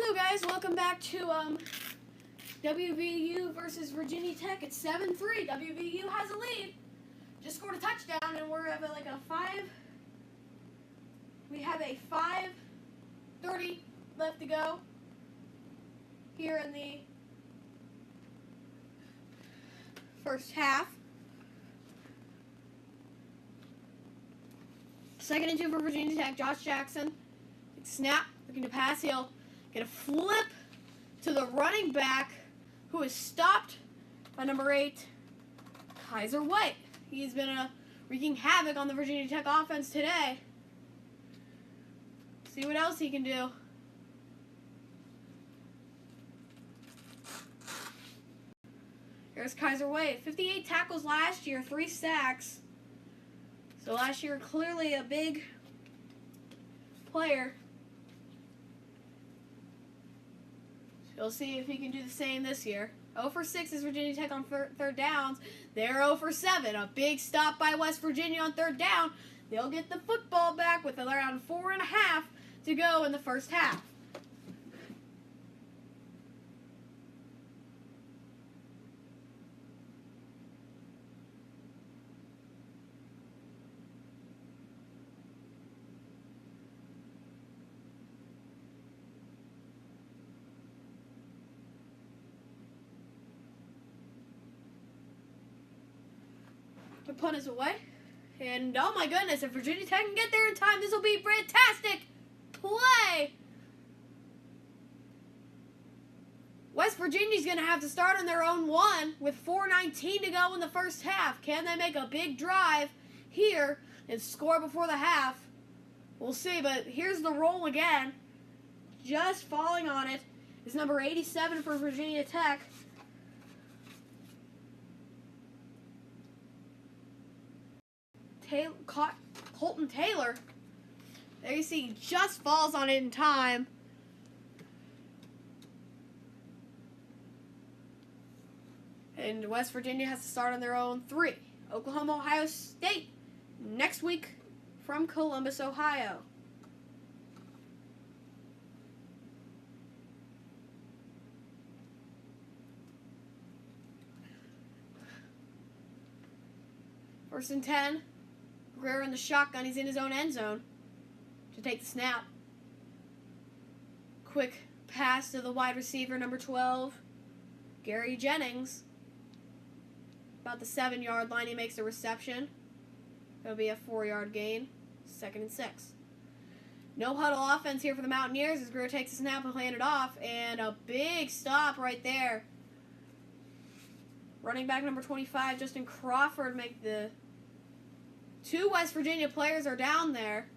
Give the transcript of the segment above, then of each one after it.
Hello guys, welcome back to WVU versus Virginia Tech. It's 7-3. WVU has a lead. Just scored a touchdown and we're at like a 5. We have a 5:30 left to go here in the first half. Second and 2 for Virginia Tech. Josh Jackson. Snap. Looking to pass. He'll get a flip to the running back, who is stopped by number 8, Kaiser White. He's been wreaking havoc on the Virginia Tech offense today. See what else he can do. Here's Kaiser White. 58 tackles last year, 3 sacks. So last year, clearly a big player. We'll see if he can do the same this year. 0 for 6 is Virginia Tech on third downs. They're 0 for 7. A big stop by West Virginia on third down. They'll get the football back with around 4.5 to go in the first half. The punt is away. And oh my goodness, if Virginia Tech can get there in time, this will be fantastic play. West Virginia's going to have to start on their own 1 with 4:19 to go in the first half. Can they make a big drive here and score before the half? We'll see, but here's the roll again. Just falling on it is number 87 for Virginia Tech. Colton Taylor. There you see, just falls on it in time. And West Virginia has to start on their own 3. Oklahoma, Ohio State next week from Columbus, Ohio. First and 10. Guerrero in the shotgun. He's in his own end zone to take the snap. Quick pass to the wide receiver, number 12, Gary Jennings. About the 7-yard line, he makes a reception. It'll be a 4-yard gain. 2nd and 6. No huddle offense here for the Mountaineers as Guerrero takes the snap and hand it off. And a big stop right there. Running back number 25, Justin Crawford, make the 2 West Virginia players are down there.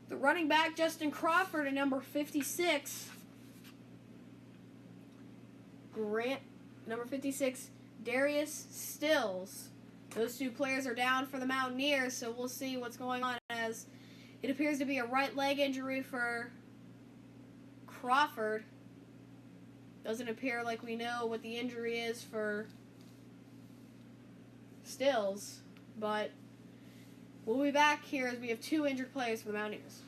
The running back, Justin Crawford, and number 56, number 56, Darius Stills. Those 2 players are down for the Mountaineers, so we'll see what's going on, as it appears to be a right leg injury for Crawford. Doesn't appear like we know what the injury is for Stills. But we'll be back here as we have 2 injured players for the Mountaineers.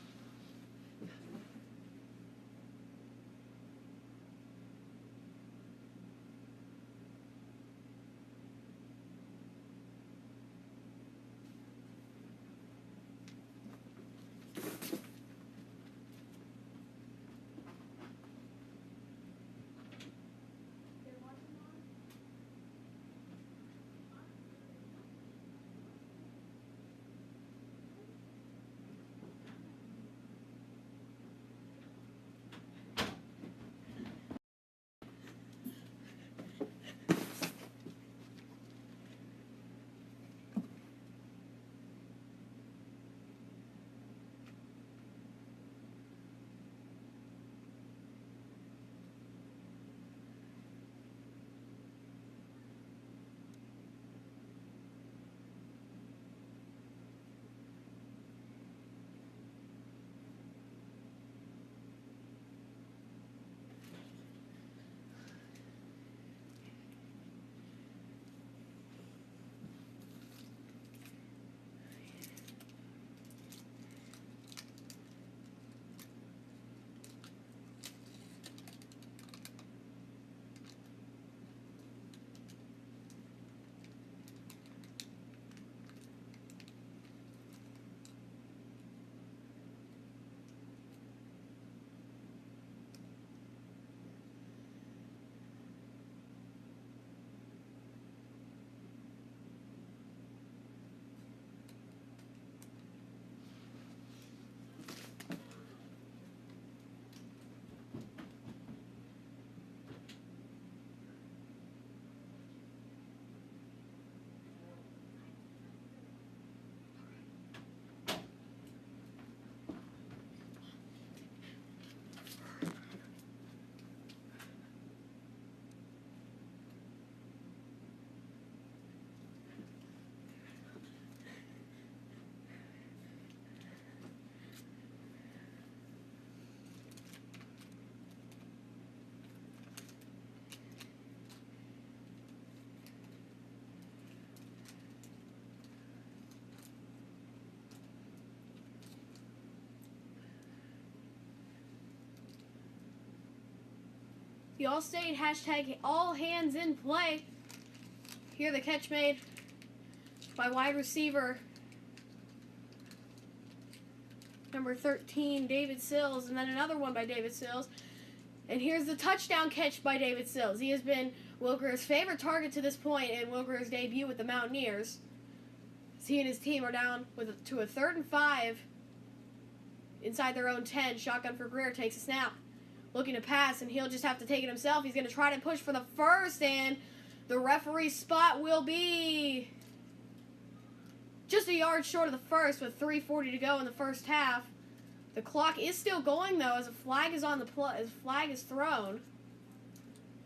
The All-State hashtag all hands in play. Here the catch made by wide receiver number 13, David Sills, and then another one by David Sills. And here's the touchdown catch by David Sills. He has been Wilker's favorite target to this point in Wilker's debut with the Mountaineers. He and his team are down to a 3rd and 5 inside their own 10. Shotgun for Greer, takes a snap. Looking to pass, and he'll just have to take it himself. He's going to try to push for the first, and the referee's spot will be just a yard short of the first with 3:40 to go in the first half. The clock is still going, though, as a flag is on the flag is thrown.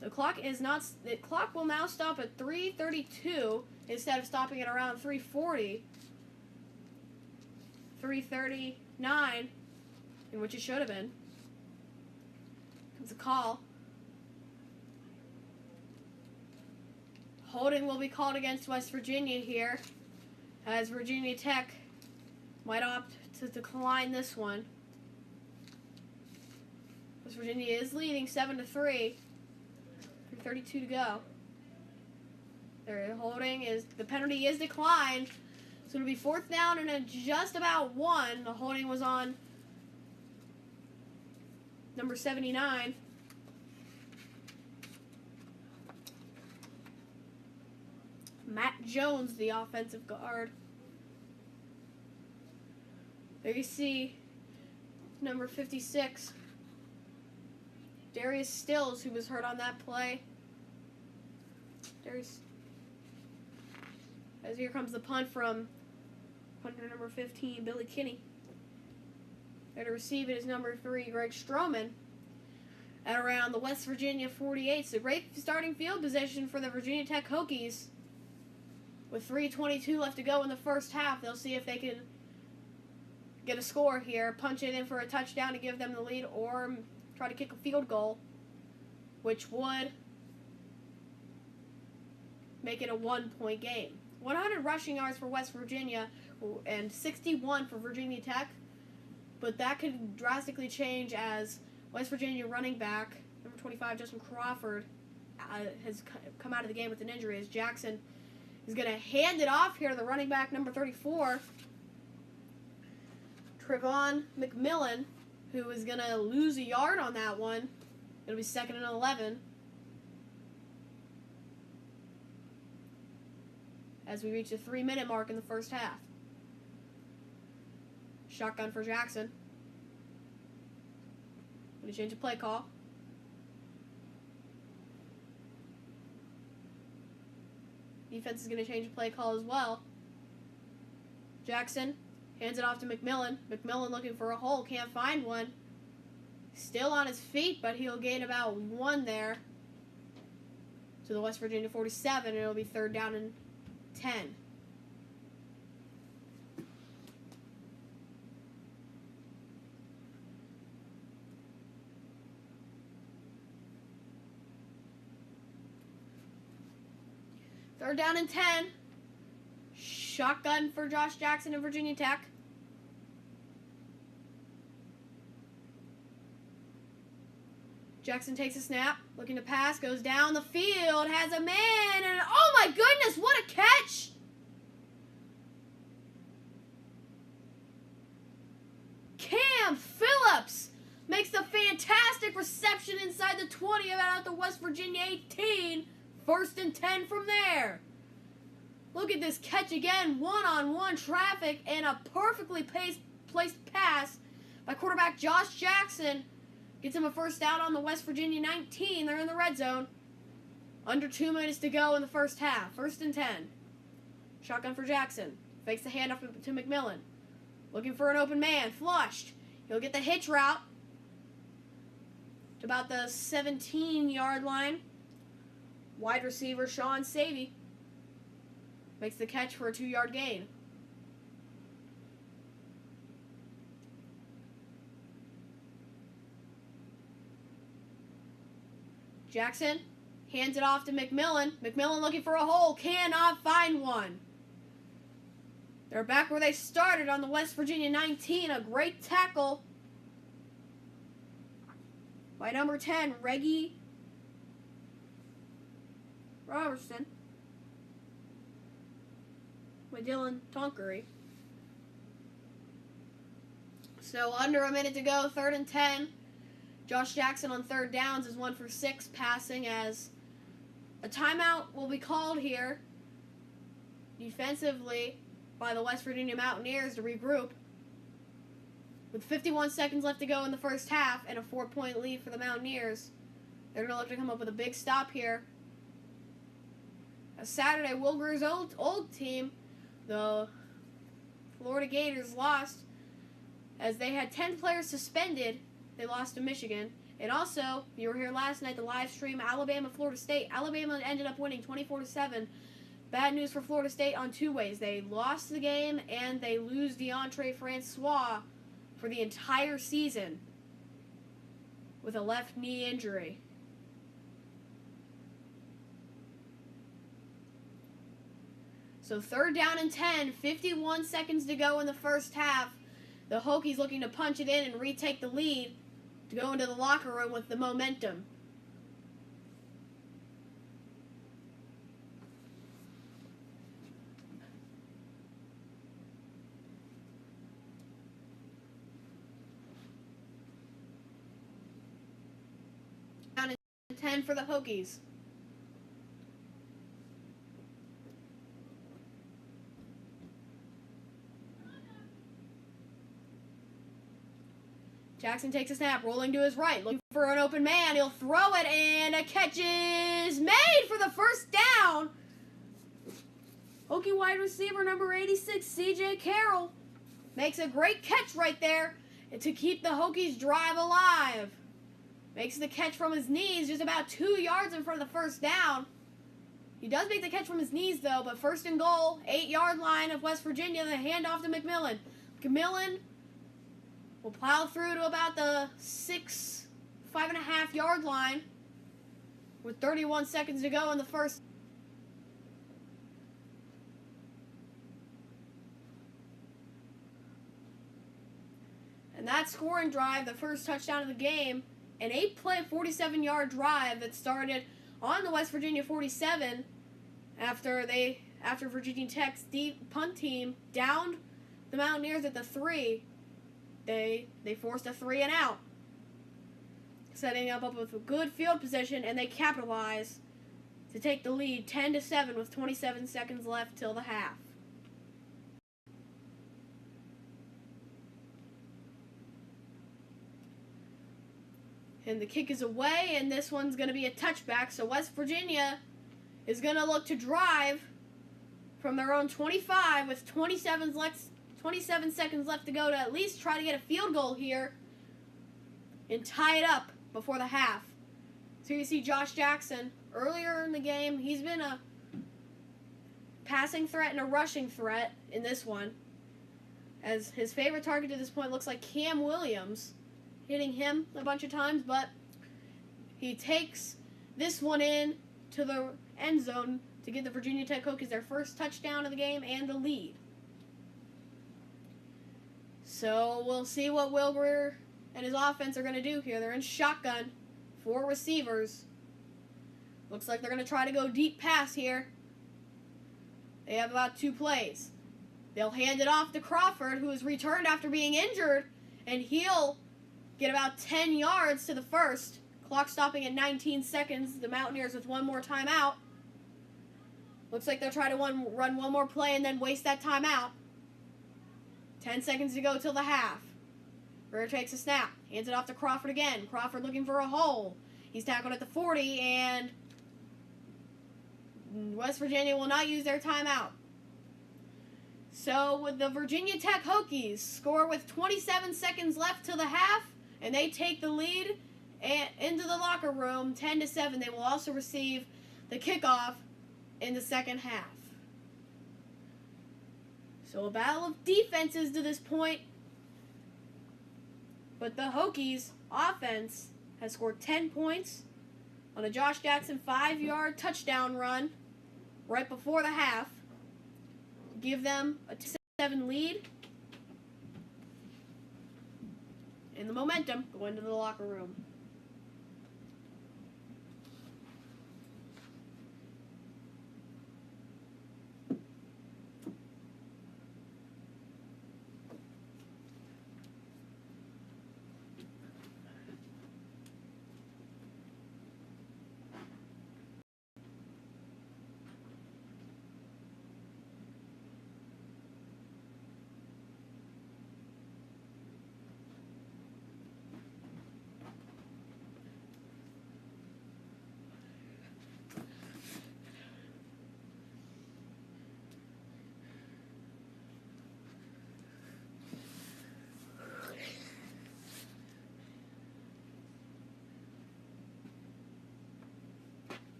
The clock is not. The clock will now stop at 3:32 instead of stopping at around 3:40. 3:39, in which it should have been. Comes a call. Holding will be called against West Virginia here, as Virginia Tech might opt to decline this one. West Virginia is leading 7-3. 3:32 to go. Their holding is, the penalty is declined. So it'll be 4th down and just about 1. The holding was on number 79. Matt Jones, the offensive guard. There you see number 56, Darius Stills, who was hurt on that play. As here comes the punt from punter number 15, Billy Kinney. There to receive it is number 3, Greg Stroman. At around the West Virginia 48. So great starting field position for the Virginia Tech Hokies. With 3:22 left to go in the first half, they'll see if they can get a score here, punch it in for a touchdown to give them the lead, or try to kick a field goal, which would make it a 1-point game. 100 rushing yards for West Virginia and 61 for Virginia Tech, but that could drastically change as West Virginia running back, number 25, Justin Crawford, has come out of the game with an injury, as Jackson is going to hand it off here to the running back, number 34, Trevon McMillan, who is going to lose a yard on that one. It'll be 2nd and 11. As we reach the 3-minute mark in the first half. Shotgun for Jackson. Going to change the play call. Defense is going to change the play call as well. Jackson hands it off to McMillan. McMillan looking for a hole, can't find one. Still on his feet, but he'll gain about 1 there to the West Virginia 47, and it'll be 3rd down and 10. Third down and 10. Shotgun for Josh Jackson and Virginia Tech. Jackson takes a snap, looking to pass, goes down the field, has a man, and oh my goodness, what a catch! Cam Phillips makes the fantastic reception inside the 20, about the West Virginia 18. 1st and 10 from there. Look at this catch again, one-on-one traffic, and a perfectly placed pass by quarterback Josh Jackson. Gets him a 1st down on the West Virginia 19. They're in the red zone. Under 2 minutes to go in the first half. 1st and 10. Shotgun for Jackson. Fakes the handoff to McMillan. Looking for an open man. Flushed. He'll get the hitch route to about the 17-yard line. Wide receiver Sean Savey makes the catch for a 2-yard gain. Jackson hands it off to McMillan. McMillan looking for a hole, cannot find one. They're back where they started on the West Virginia 19. A great tackle by number 10, Reggie Robertson with Dylan Tonkery. So under a minute to go, 3rd and 10. Josh Jackson on 3rd downs is 1 for 6 passing, as a timeout will be called here defensively by the West Virginia Mountaineers to regroup. With 51 seconds left to go in the first half and a 4-point lead for the Mountaineers, they're going to look to come up with a big stop here. Saturday, Wilbur's old team, the Florida Gators, lost as they had 10 players suspended. They lost to Michigan. And also, you were here last night, the live stream, Alabama-Florida State. Alabama ended up winning 24-7. Bad news for Florida State on 2 ways. They lost the game and they lose DeAndre Francois for the entire season with a left knee injury. So 3rd down and 10, 51 seconds to go in the first half. The Hokies looking to punch it in and retake the lead to go into the locker room with the momentum. Down to 10 for the Hokies. Jackson takes a snap, rolling to his right, looking for an open man. He'll throw it, and a catch is made for the first down. Hokie wide receiver number 86, C.J. Carroll, makes a great catch right there to keep the Hokies' drive alive. Makes the catch from his knees, just about 2 yards in front of the first down. He does make the catch from his knees, though, but 1st and goal, 8-yard line of West Virginia, the handoff to McMillan. McMillan will plow through to about the 5.5-yard line with 31 seconds to go in the first. And that scoring drive, the first touchdown of the game, an 8-play, 47-yard drive that started on the West Virginia 47 after Virginia Tech's deep punt team downed the Mountaineers at the 3. They forced a 3 and out, setting up with a good field position, and they capitalize to take the lead 10-7 with 27 seconds left till the half. And the kick is away, and this one's going to be a touchback, so West Virginia is going to look to drive from their own 25 with 27 seconds left to go to at least try to get a field goal here and tie it up before the half. So you see Josh Jackson earlier in the game. He's been a passing threat and a rushing threat in this one, as his favorite target to this point looks like Cam Williams, hitting him a bunch of times, but he takes this one in to the end zone to give the Virginia Tech Hokies their first touchdown of the game and the lead. So we'll see what Wilbur and his offense are going to do here. They're in shotgun, 4 receivers. Looks like they're going to try to go deep pass here. They have about 2 plays. They'll hand it off to Crawford, who is returned after being injured, and he'll get about 10 yards to the first. Clock stopping at 19 seconds. The Mountaineers with one more timeout. Looks like they'll try to run one more play and then waste that timeout. 10 seconds to go till the half. Brewer takes a snap. Hands it off to Crawford again. Crawford looking for a hole. He's tackled at the 40, and West Virginia will not use their timeout. So with the Virginia Tech Hokies score with 27 seconds left till the half, and they take the lead into the locker room 10-7. They will also receive the kickoff in the second half. So a battle of defenses to this point. But the Hokies offense has scored 10 points on a Josh Jackson 5-yard touchdown run right before the half to give them a 7 lead. And the momentum go into the locker room.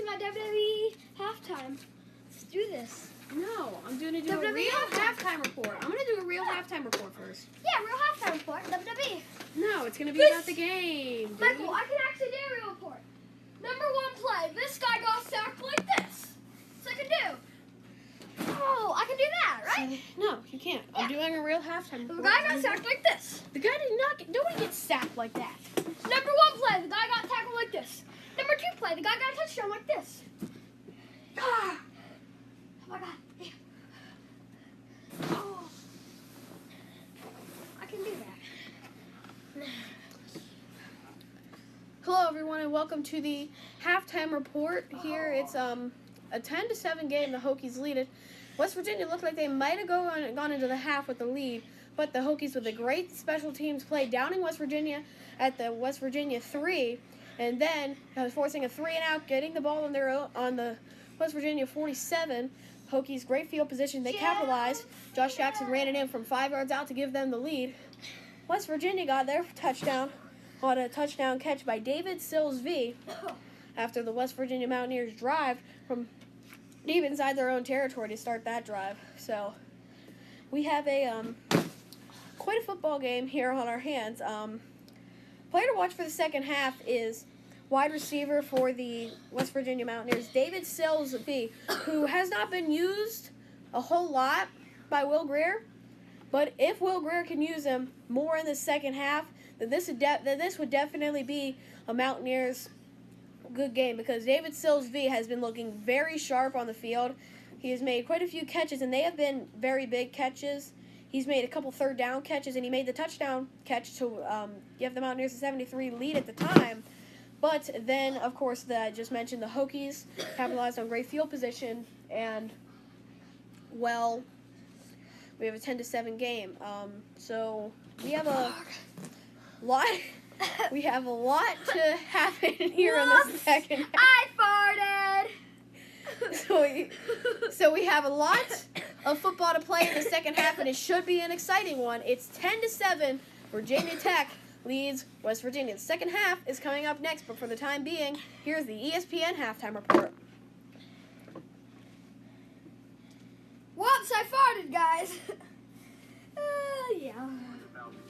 about WWE halftime. Let's do this. No, I'm going to do a WWE real halftime. halftime report. I'm going to do a real halftime report first. Yeah, real halftime report. WWE. No, it's going to be This- about the game, dude. Michael, I can actually do a real report. Number 1 play. This guy got sacked like this. So I can do. Oh, I can do that, right? No, you can't. I'm doing a real halftime The report. guy got sacked like this. The guy did not get, nobody gets sacked like that. Number 1 play. The guy got tackled like this. Number 2 play. The guy got a touchdown like this. Ah. Oh my God. Yeah. Oh. I can do that. Hello, everyone, and welcome to the halftime report. Here, it's a 10-7 game. The Hokies lead it. West Virginia looked like they might have gone into the half with the lead, but the Hokies, with a great special teams play, downing West Virginia at the West Virginia 3, and then forcing a 3-and-out, getting the ball on the West Virginia 47. Hokies, great field position. They capitalized. Josh Jackson ran it in from 5 yards out to give them the lead. West Virginia got their touchdown on a touchdown catch by David Sills V after the West Virginia Mountaineers drive from deep inside their own territory to start that drive. So we have a quite a football game here on our hands. Player to watch for the second half is wide receiver for the West Virginia Mountaineers, David Sills V, who has not been used a whole lot by Will Grier. But if Will Grier can use him more in the second half, then this would definitely be a Mountaineers good game, because David Sills V has been looking very sharp on the field. He has made quite a few catches, and they have been very big catches. He's made a couple third down catches, and he made the touchdown catch to give the Mountaineers a 73 lead at the time. But then, of course, I just mentioned, the Hokies capitalized on great field position, and, well, we have a 10-7 game. So we have a lot. We have a lot to happen here in the second half. I farted. So we have a lot of football to play in the second half, and it should be an exciting one. It's 10-7. Virginia Tech leads West Virginia. The second half is coming up next, but for the time being, here's the ESPN halftime report. Whoops, I farted, guys. Yeah.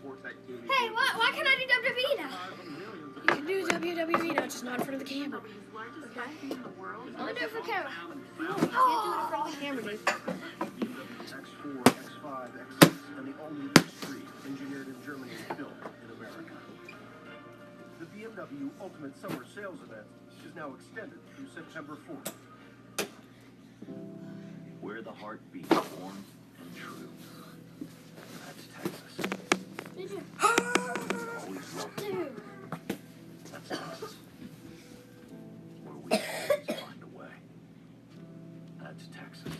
Hey, why can't I do WWE now? You can do WWE now, just not in front of the camera. Okay? I'm gonna do it for camera. No, you can't do it in front of the camera, dude. X4, X5, X6, and the all-new X3, engineered in Germany and built in America. The BMW Ultimate Summer Sales Event is now extended through September 4th. Where the heart beats warm and true. That's Texas. Did you? Always love it. Dude. That's Texas. Where we always find a way. That's Texas.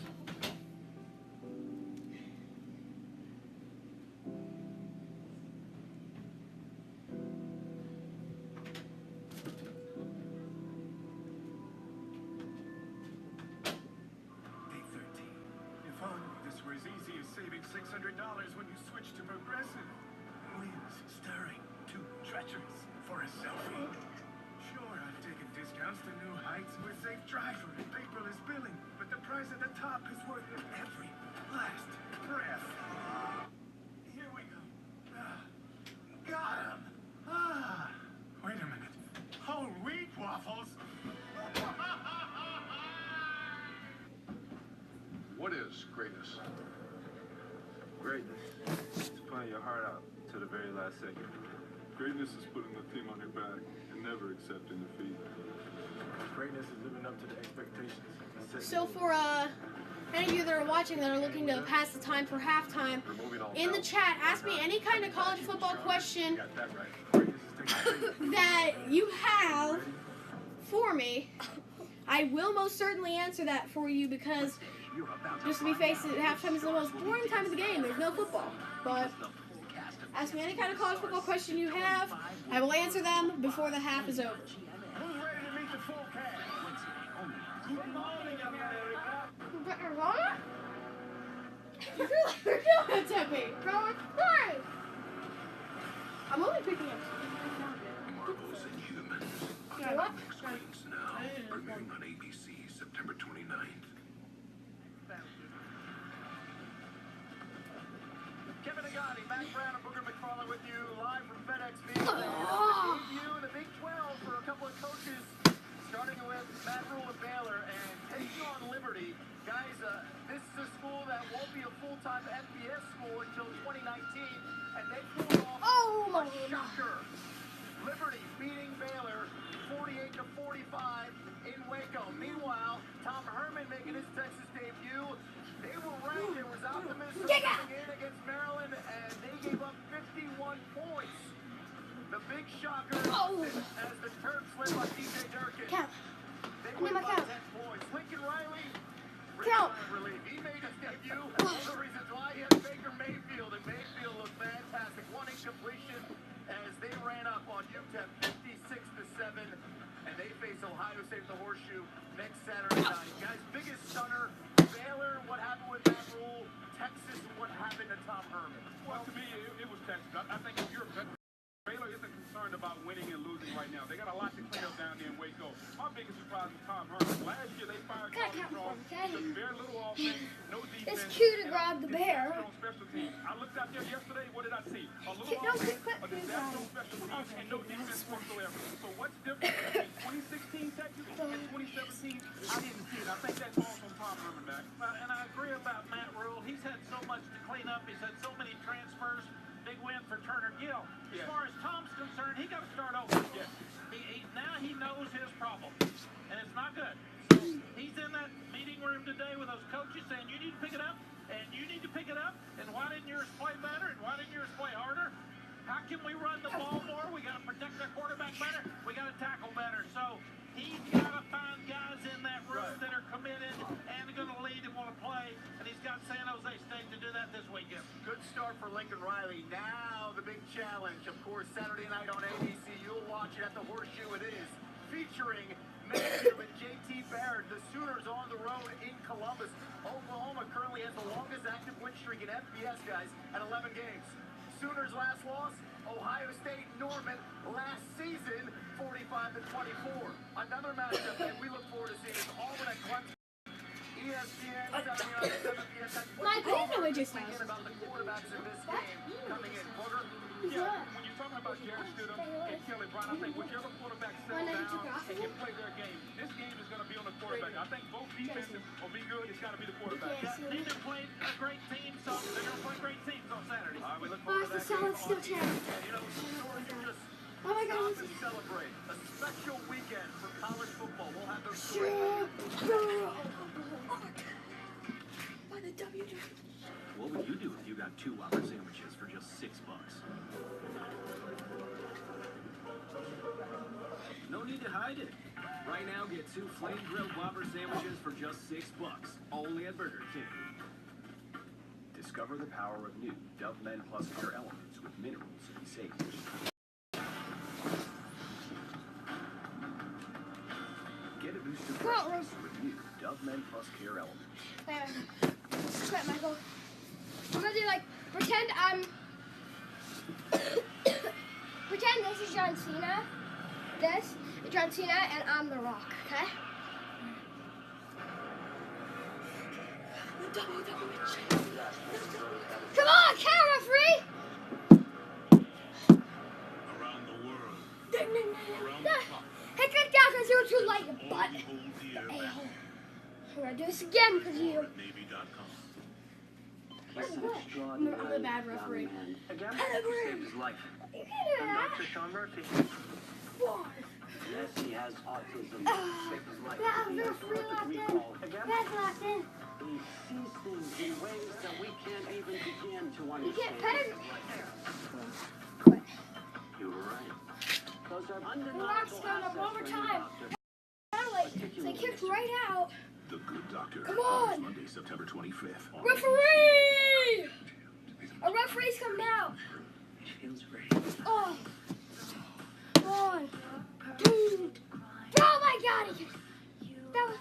If only this were as easy as saving $600 when you switch to Progressive. Wheels stirring, too treacherous for a selfie. Sure, I've taken discounts to new heights with safe driver and paperless billing, but the price at the top is worth every last breath. Here we go. Got him. Wait a minute. Whole wheat waffles? What is greatness? Greatness is playing your heart out to the very last second. Greatness is putting the team on your back and never accepting defeat. Greatness is living up to the expectations. So for any of you that are watching that are looking to pass the time for halftime, in the chat, ask me any kind of college football question Got that right. that you have for me. I will most certainly answer that for you, because just to be faced at halftime is the most boring time of the game. There's no football. But ask me any kind of college football question you have. I will answer them before the half is over. Who's ready to meet the full cast? Good morning, America. You're doing it to me. I'm only picking up. Marvels and Humans. Yeah, what? Screens now. Premiering on ABC Gotti, Matt Brown, and Booger McFarland with you live from FedEx Field. The debut in the Big 12 for a couple of coaches, starting with Matt Rule of Baylor and taking on Liberty. Guys, this is a school that won't be a full-time FBS school until 2019, and they pulled off a shocker. Liberty beating Baylor 48-45 in Waco. Meanwhile, Tom Herman making his Texas debut. They were ranked. There was optimism coming in against Maryland, and they gave up 51 points. The big shocker as the Terps led by DJ Durkin. They won by 10 points. Lincoln Riley, relief. He made his debut. One of the reasons why he had Baker Mayfield, and Mayfield looked fantastic. One incompletion as they ran up on UTEP 56-7, and they face Ohio State at the Horseshoe next Saturday night. Guys, biggest stunner, Baylor, what happened with Matt Rule, Texas, what happened to Tom Herman? Well, to me, it was Texas. I think if you're a veteran, Baylor isn't concerned about winning and losing right now. They got a lot to clean up down there in Waco. My biggest surprise is Tom Herman. Last year, they fired Colin Strong. Very little offense, no defense. It's cute to grab the bear. On special teams. I looked out there yesterday. What did I see? A little offense, a disaster on special teams, and no defense whatsoever. So what's different between 2016 Texas and 2017? I didn't see it. I think that falls on Tom Herman back. And I agree about Matt Rule. He's had so much to clean up. He's had so many transfers. Big win for Turner Gill. As far as Tom's concerned, he got to start over. Yes. Now he knows his problem, and it's not good. So he's in that meeting room today with those coaches saying, you need to pick it up, and you need to pick it up, and why didn't yours play better, and why didn't yours play harder? How can we run the ball more? We got to protect our quarterback better. We got to tackle better. So he's got to find guys in that room that are committed and are going to lead and want to play, and he's got San Jose State to do that this weekend. Good start for Lincoln Riley. Now the big challenge, of course, Saturday night on ABC. You'll watch it at the Horseshoe. It is featuring Mayfield and J.T. Barrett. The Sooners on the road in Columbus. Oklahoma currently has the longest active win streak in FBS, guys, at 11 games. Sooners last loss, Ohio State Norman last season, 45-24. Another matchup that we look forward to seeing is Auburn at Clemson. ESPN, Saturday night at 7 p.m. That's what we're thinking about the quarterbacks in this game coming in. Booger? Yeah, when you're talking about Jared Stidham and Kelly Bryant, I think whichever quarterback settles down and can play their game, this game is going to be on the quarterback. I think both defenses will be good. It's got to be the quarterback. Neither played a great team, so they're going to play great teams on Saturday. All right, we look forward to that. You know, Sooners can just stop and celebrate. A special weekend for college football. We'll have those What would you do if you got 2 Whopper sandwiches for just $6? No need to hide it. Right now, get 2 flame-grilled Whopper sandwiches for just $6. Only at Burger King. Discover the power of new Dove Men Plus Care Elements with minerals and sage. Get a boost of freshness with new Dove Men Plus Care Elements. Quit, Michael. I'm gonna do like pretend pretend this is John Cena. This is John Cena and I'm The Rock, okay? Come on, count, referee! Around the world, Ding, ding, ding. around the clock, Hey, click down because you're too late, you butt. all behold the A-hole. air We're gonna do this again because you. at Navy.com. I'm the bad referee. Again, Pedigree. saved his life. You can do that. Dr. Sean Murphy. Why? Yes, he has autism. Saved his life. That He was has free locked in. recall. Again, That's locked in. He sees things in ways that we can't even begin to You understand. get pedigree. You were right. Those are The undeniable Rock's going up assets over for you, time. Doctor. They kicked right out. The Good Doctor. Come on. Monday, September 25th. Referee! A referee's coming out. Feels great. Oh. 1, 2. Oh my God! That was.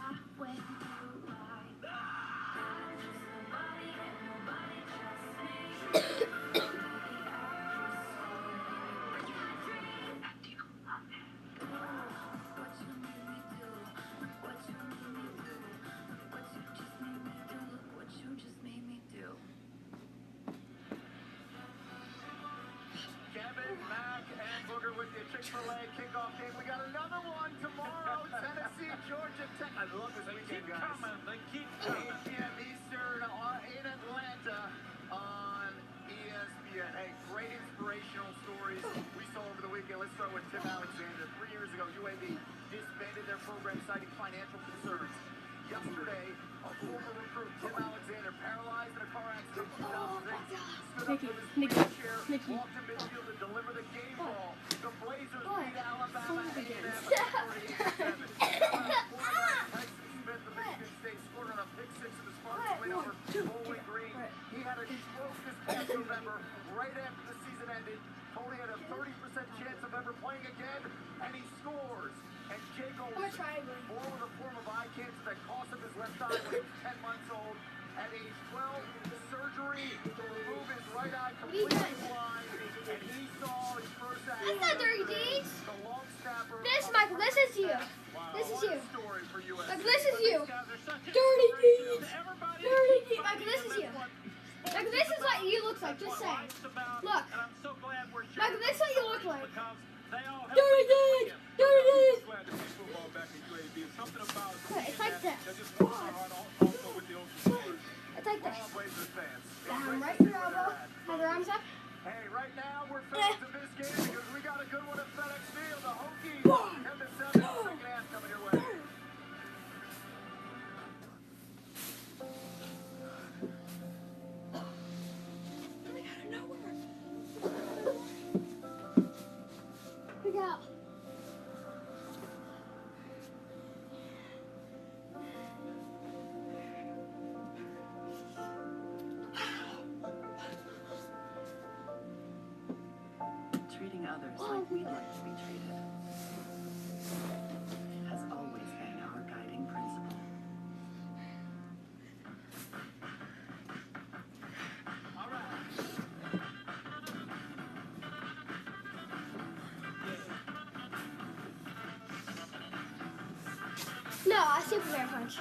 a Chick-fil-A kickoff game. We got another one tomorrow. Tennessee, Georgia Tech. I love this weekend, guys. They keep coming. 8 p.m. Eastern in Atlanta on ESPN. Hey, great inspirational stories we saw over the weekend. Let's start with Tim Alexander. 3 years ago, UAB disbanded their program citing financial concerns. Yesterday, a former recruit, Tim Alexander, paralyzed in a car accident in 2006, stood up from his wheelchair, walked to midfield to deliver the game ball. The Blazers beat Alabama A&M 38-7. Tyson Smith, the Michigan State, scored on a pick six of the Spartans win over Bowling Green. He had a stroke this past November, right after the season ended. Tony had a 30% chance of ever playing again, and he scores. And Jake Olsen, born with a form of eye cancer that cost him his left eye when he was 10 months old. At age 12, surgery to remove his right eye completely blind. And he saw his first act. That's not Dirty Deeds. The long snapper. This, Michael, this is you. This is you. Story for USC. Michael, this is you. Dirty Deeds. Dirty Deeds. Michael, this is you. Michael, this is what you look like. Just saying. Look. Michael, this is what you look like. Dirty Deeds. Dirty Deeds. It's like this. It's like this. Down right your elbow. Have your arms up. Hey, right now we're fans of this game because we got a good one at FedEx Field. The Hokies and the 7 second half coming your way. Look out. Treating others like we'd like to be treated has always been our guiding principle. No, I Superman punch.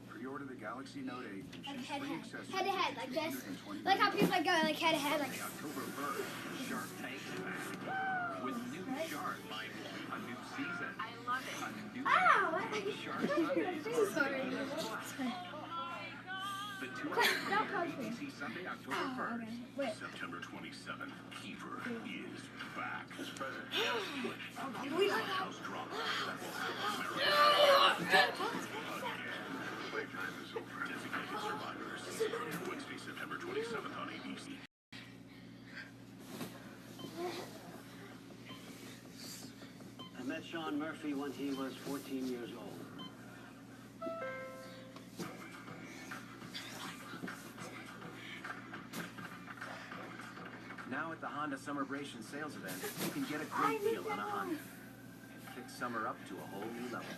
Pre-order the Galaxy Note 8 and choose free accessories. Head to head, like this. 120 Like how people like go like head to head, like. October 1st, Shark Tank with new Shark, a new season, a new Ow! Shark Sorry. The 2 Don't punch me. ABC Sunday, October Oh, 1st. okay. Wait. September 27th, Kiefer is back. As president, We like House drama that will help America. Playtime is over. Designated Survivors. Wednesday, September 27th on ABC. I met Sean Murphy when he was 14 years old. Now at the Honda Summerbration sales event, you can get a great deal on a Honda and pick summer up to a whole new level.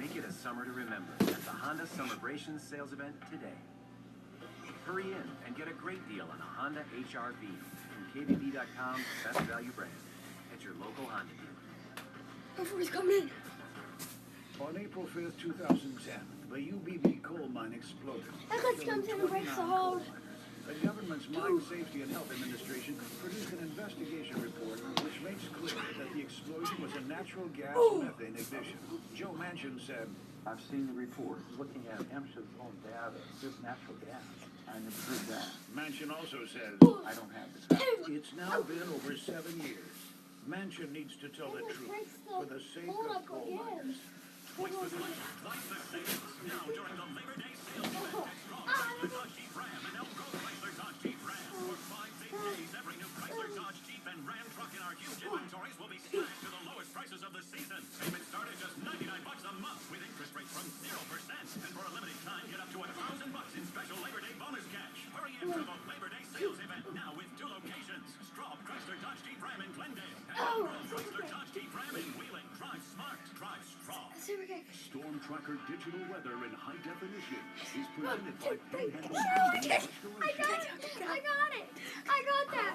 Make it a summer to remember at the Honda Summerbration sales event today. Hurry in and get a great deal on a Honda HR-V from KBB.com's best value brand at your local Honda dealer. He's coming in. On April 5th, 2010, the UBB coal mine exploded. Eclipse comes in and breaks the hold. The government's Mine Safety and Health Administration produced an investigation report which makes clear that the explosion was a natural gas methane ignition. Joe Manchin said, I've seen the report. Looking at MSHA's own data, it's natural gas. I never heard that. Manchin also says, I don't have the data. It's now been over 7 years. Manchin needs to tell the truth for the sake of coal miners. Twice the sales. Twice the sales. Now during the Labor Day sales event at Strong Chrysler Dodge Jeep Ram and Elko Chrysler Dodge Jeep Ram. For 5 big days, every new Chrysler Dodge Jeep and Ram truck in our huge inventories will be slashed to the lowest prices of the season. Payments start at just $99 a month with interest rates from 0%. And for a limited time, get up to $1,000 in special Labor Day bonus cash. Hurry in for the Labor Day sales event now with 2 locations. Straub Chrysler Dodge Jeep Ram in Glendale and Elko Chrysler Dodge Jeep Ram in Wheeling. Drive smart. Drive Straub. Storm Tracker digital weather in high definition is presented by Panhandle I got it. I got that.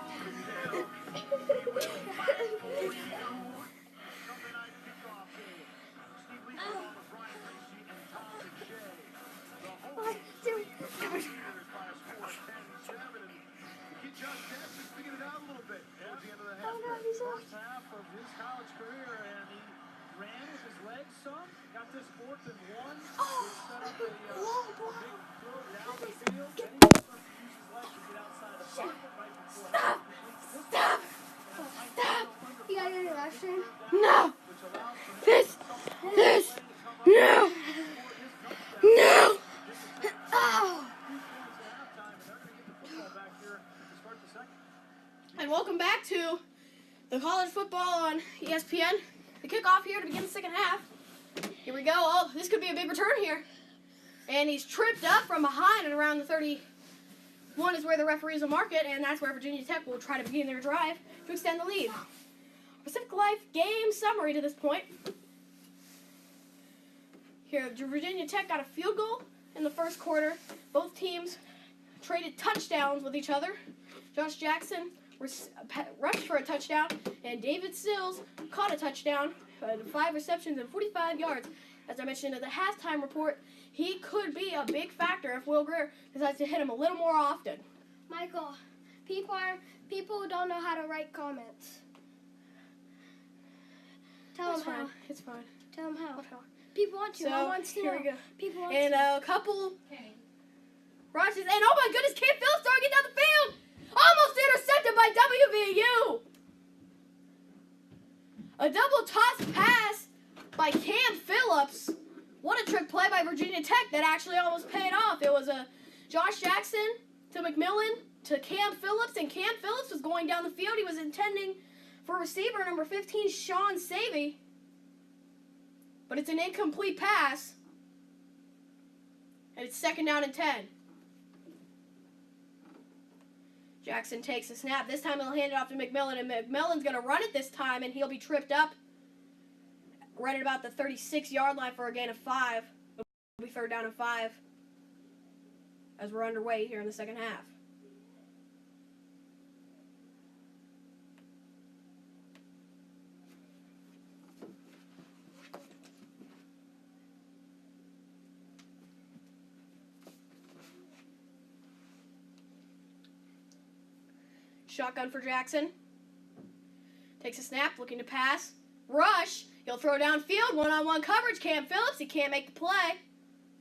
And welcome back to the college football on ESPN. The kickoff here to begin the second half. Here we go. Oh, this could be a big return here. And he's tripped up from behind and around the 31 is where the referees will mark it, and that's where Virginia Tech will try to begin their drive to extend the lead. Pacific Life game summary to this point. Here, Virginia Tech got a field goal in the first quarter. Both teams traded touchdowns with each other. Josh Jackson rushed for a touchdown, and David Sills caught a touchdown, 5 receptions and 45 yards. As I mentioned in the halftime report, he could be a big factor if Will Grier decides to hit him a little more often. Michael, people who don't know how to write comments. Tell them how. It's fine. Tell them how. People want to. So, I want to here know. we go. People want and to. a couple rushes, and oh my goodness, Cam Phillips throwing it down the field! Almost intercepted by WVU! A double toss pass by Cam Phillips. What a trick play by Virginia Tech that actually almost paid off. It was a Josh Jackson to McMillan to Cam Phillips, and Cam Phillips was going down the field. He was intending for receiver number 15, Sean Savey. But it's an incomplete pass. And it's 2nd down and 10. Jackson takes a snap. This time he'll hand it off to McMillan, and McMillan's going to run it this time, and he'll be tripped up right at about the 36-yard line for a gain of 5. It'll be 3rd down and 5 as we're underway here in the second half. Shotgun for Jackson. Takes a snap, looking to pass. Rush. He'll throw downfield. One-on-one coverage. Cam Phillips. He can't make the play.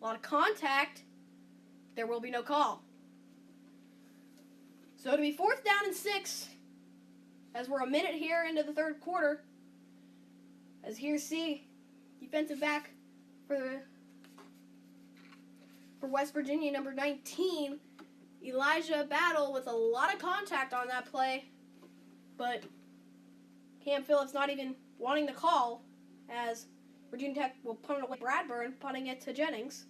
A lot of contact. There will be no call. So it'll be 4th down and 6 as we're a minute here into the third quarter. As here's C, defensive back for West Virginia, number 19. Elijah Battle with a lot of contact on that play, but Cam Phillips not even wanting the call as Virginia Tech will punt it away. Bradburn punting it to Jennings.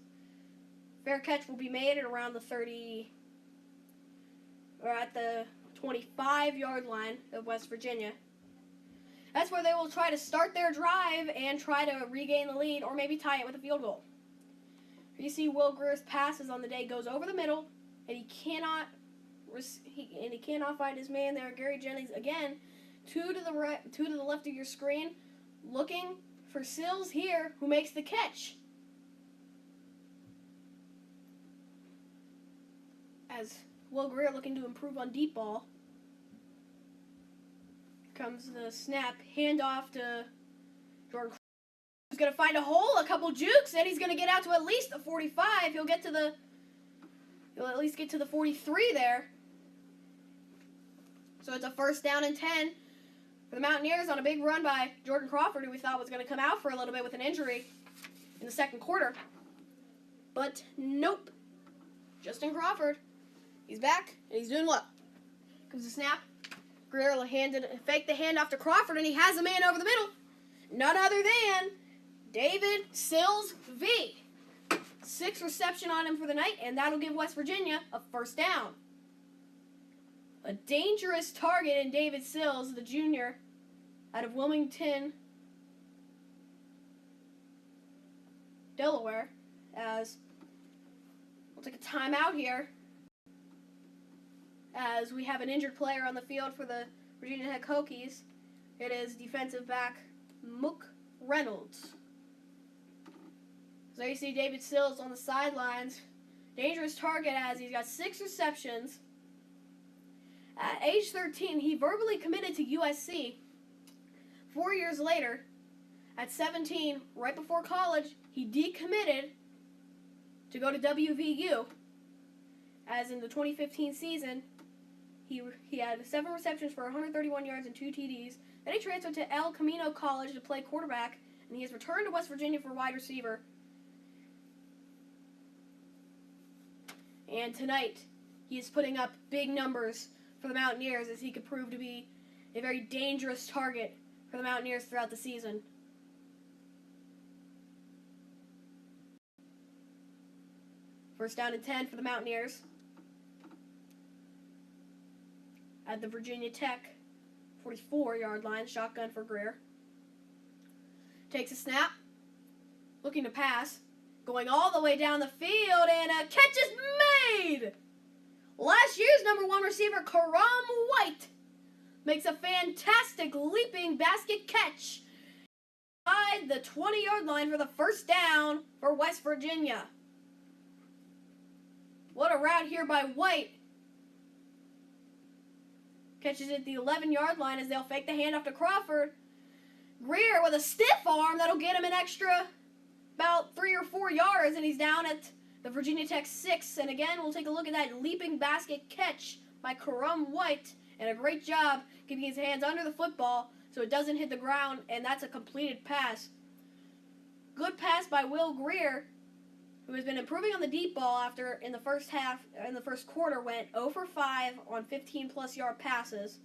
Fair catch will be made at around the 30, or at the 25-yard line of West Virginia. That's where they will try to start their drive and try to regain the lead or maybe tie it with a field goal. You see Will Grier's passes on the day goes over the middle, and he cannot find his man there. Gary Jennings again, two to the left of your screen, looking for Sills here, who makes the catch. As Will Grier looking to improve on deep ball. Comes the snap, handoff to Jordan. He's going to find a hole, a couple jukes, and he's going to get out to at least the 45. He'll at least get to the 43 there. So it's a 1st down and 10 for the Mountaineers on a big run by Jordan Crawford, who we thought was going to come out for a little bit with an injury in the second quarter. But nope. Justin Crawford. He's back, and he's doing well. Comes the snap. Grier will fake the handoff to Crawford, and he has a man over the middle. None other than David Sills V. 6 reception on him for the night, and that'll give West Virginia a 1st down. A dangerous target in David Sills, the junior, out of Wilmington, Delaware, as we'll take a timeout here as we have an injured player on the field for the Virginia Tech Hokies. It is defensive back Mook Reynolds. So you see David Sills on the sidelines. Dangerous target as he's got 6 receptions. At age 13, he verbally committed to USC. 4 years later, at 17, right before college, he decommitted to go to WVU. As in the 2015 season, he had 7 receptions for 131 yards and 2 TDs. Then he transferred to El Camino College to play quarterback, and he has returned to West Virginia for wide receiver. And tonight, he is putting up big numbers for the Mountaineers, as he could prove to be a very dangerous target for the Mountaineers throughout the season. First down and 10 for the Mountaineers. At the Virginia Tech 44-yard line, shotgun for Greer. Takes a snap, looking to pass, going all the way down the field, and a catch is made! Last year's number 1 receiver, Karam White, makes a fantastic leaping basket catch inside the 20-yard line for the first down for West Virginia. What a route here by White. Catches it at the 11-yard line as they'll fake the handoff to Crawford. Greer with a stiff arm that'll get him an extra about 3 or 4 yards, and he's down at the Virginia Tech 6. And again, we'll take a look at that leaping basket catch by Karam White. And a great job keeping his hands under the football so it doesn't hit the ground, and that's a completed pass. Good pass by Will Greer, who has been improving on the deep ball after in the first quarter went 0 for 5 on 15-plus yard passes.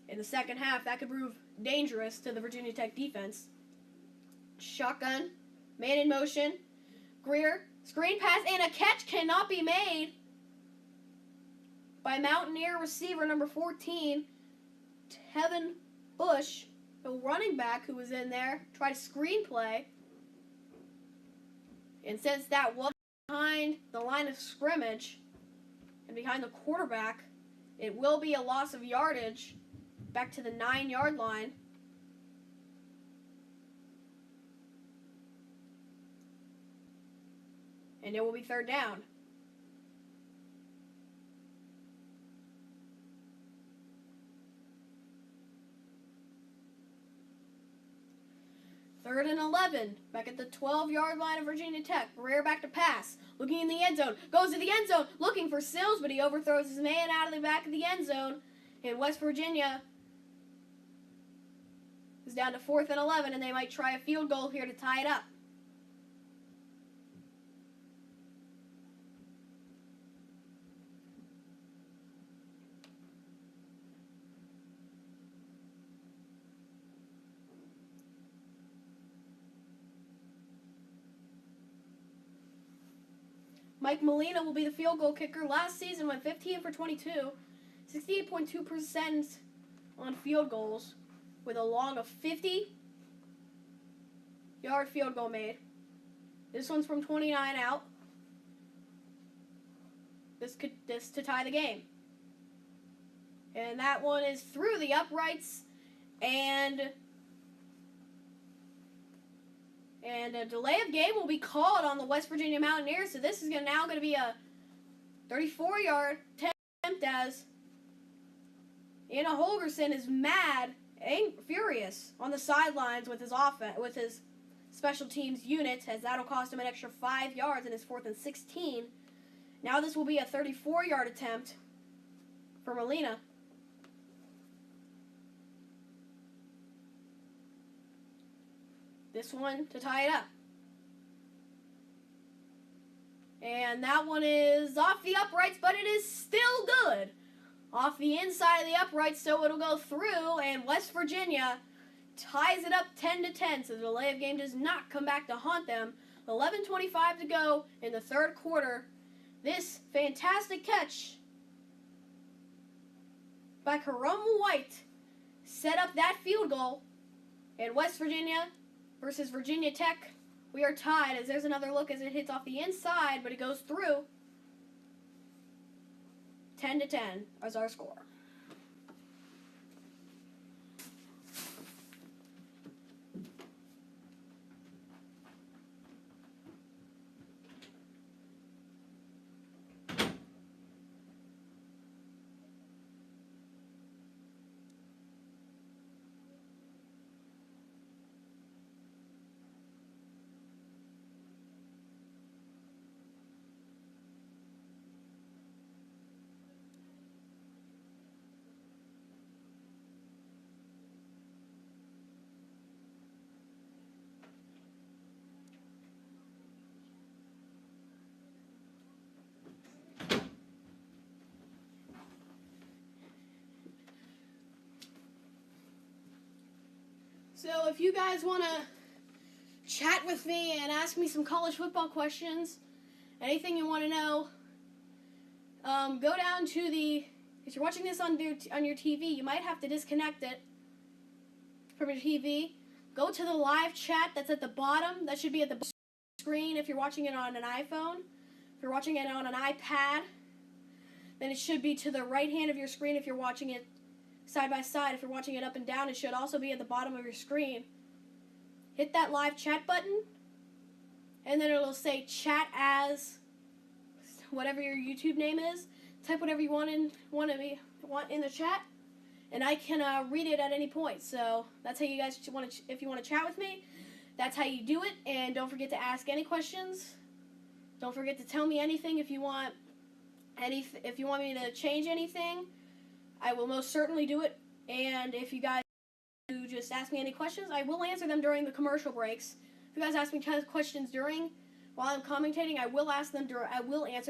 In the second half, that could prove dangerous to the Virginia Tech defense. Shotgun, man in motion, Greer, screen pass, and a catch cannot be made by Mountaineer receiver number 14, Tevin Bush, the running back who was in there, tried a screen play. And since that was behind the line of scrimmage and behind the quarterback, it will be a loss of yardage back to the 9-yard line. And it will be third down. Third and 11, back at the 12-yard line of Virginia Tech. Greer back to pass, looking in the end zone, goes to the end zone, looking for Sills, but he overthrows his man out of the back of the end zone. And West Virginia is down to 4th and 11, and they might try a field goal here to tie it up. Mike Molina will be the field goal kicker. Last season went 15 for 22, 68.2% on field goals, with a long of 50-yard field goal made. This one's from 29 out. This to tie the game. And that one is through the uprights, and a delay of game will be called on the West Virginia Mountaineers. So this is now going to be a 34-yard attempt as Anna Holgerson is mad, furious on the sidelines with his special teams unit, as that'll cost him an extra 5 yards in his 4th and 16. Now this will be a 34-yard attempt for Molina. This one to tie it up. And that one is off the uprights, but it is still good. Off the inside of the uprights, so it'll go through, and West Virginia ties it up 10-10, so the delay of game does not come back to haunt them. 11:25 to go in the third quarter. This fantastic catch by Karam White set up that field goal, and West Virginia versus Virginia Tech, we are tied, as there's another look as it hits off the inside, but it goes through. 10-10 as our score. So if you guys want to chat with me and ask me some college football questions, anything you want to know, go down to the, if you're watching this on your TV, you might have to disconnect it from your TV. Go to the live chat that's at the bottom. That should be at the screen if you're watching it on an iPhone. If you're watching it on an iPad, then it should be to the right hand of your screen. If you're watching it side by side, if you're watching it up and down, it should also be at the bottom of your screen. Hit that live chat button, and then it'll say chat as whatever your YouTube name is. Type whatever you want in the chat, and I can read it at any point. So that's how you guys want to, if you want to chat with me, that's how you do it. And don't forget to ask any questions. Don't forget to tell me anything if you want me to change anything. I will most certainly do it. And if you guys do just ask me any questions, I will answer them during the commercial breaks. If you guys ask me questions while I'm commentating, I will answer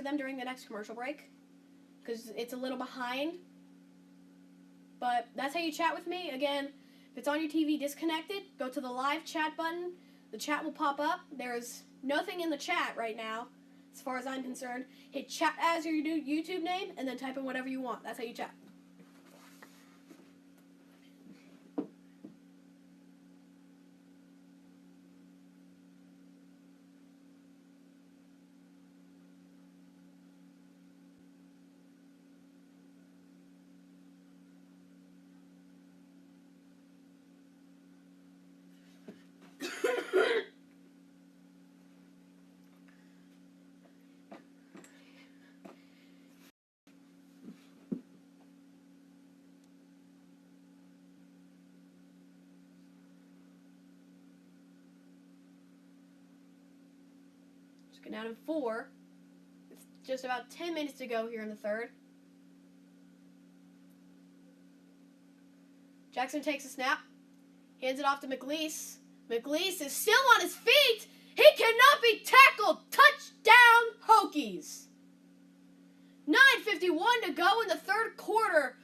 them during the next commercial break, because it's a little behind. But that's how you chat with me. Again, if it's on your TV, disconnect it. Go to the live chat button. The chat will pop up. There's nothing in the chat right now, as far as I'm concerned. Hit chat as your YouTube name, and then type in whatever you want. That's how you chat. Get down in 4. It's just about 10 minutes to go here in the third. Jackson takes a snap. Hands it off to McLeese. McLeese is still on his feet. He cannot be tackled. Touchdown, Hokies. 9:51 to go in the third quarter.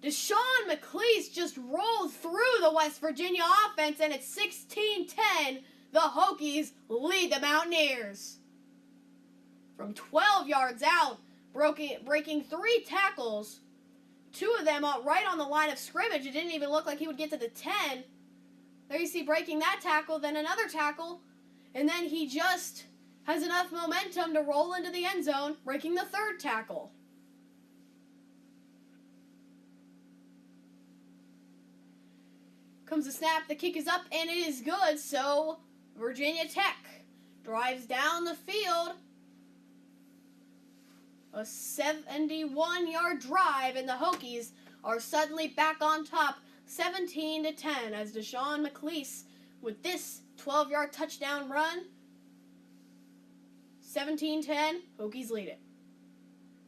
Deshaun McLeese just rolled through the West Virginia offense, and it's 16-10. The Hokies lead the Mountaineers. From 12 yards out, breaking 3 tackles, 2 of them right on the line of scrimmage. It didn't even look like he would get to the 10. There you see breaking that tackle, then another tackle, and then he just has enough momentum to roll into the end zone, breaking the 3rd tackle. Comes the snap, the kick is up, and it is good, so Virginia Tech drives down the field. A 71-yard drive, and the Hokies are suddenly back on top, 17-10, as Deshaun McLeese with this 12-yard touchdown run. 17-10, Hokies lead it.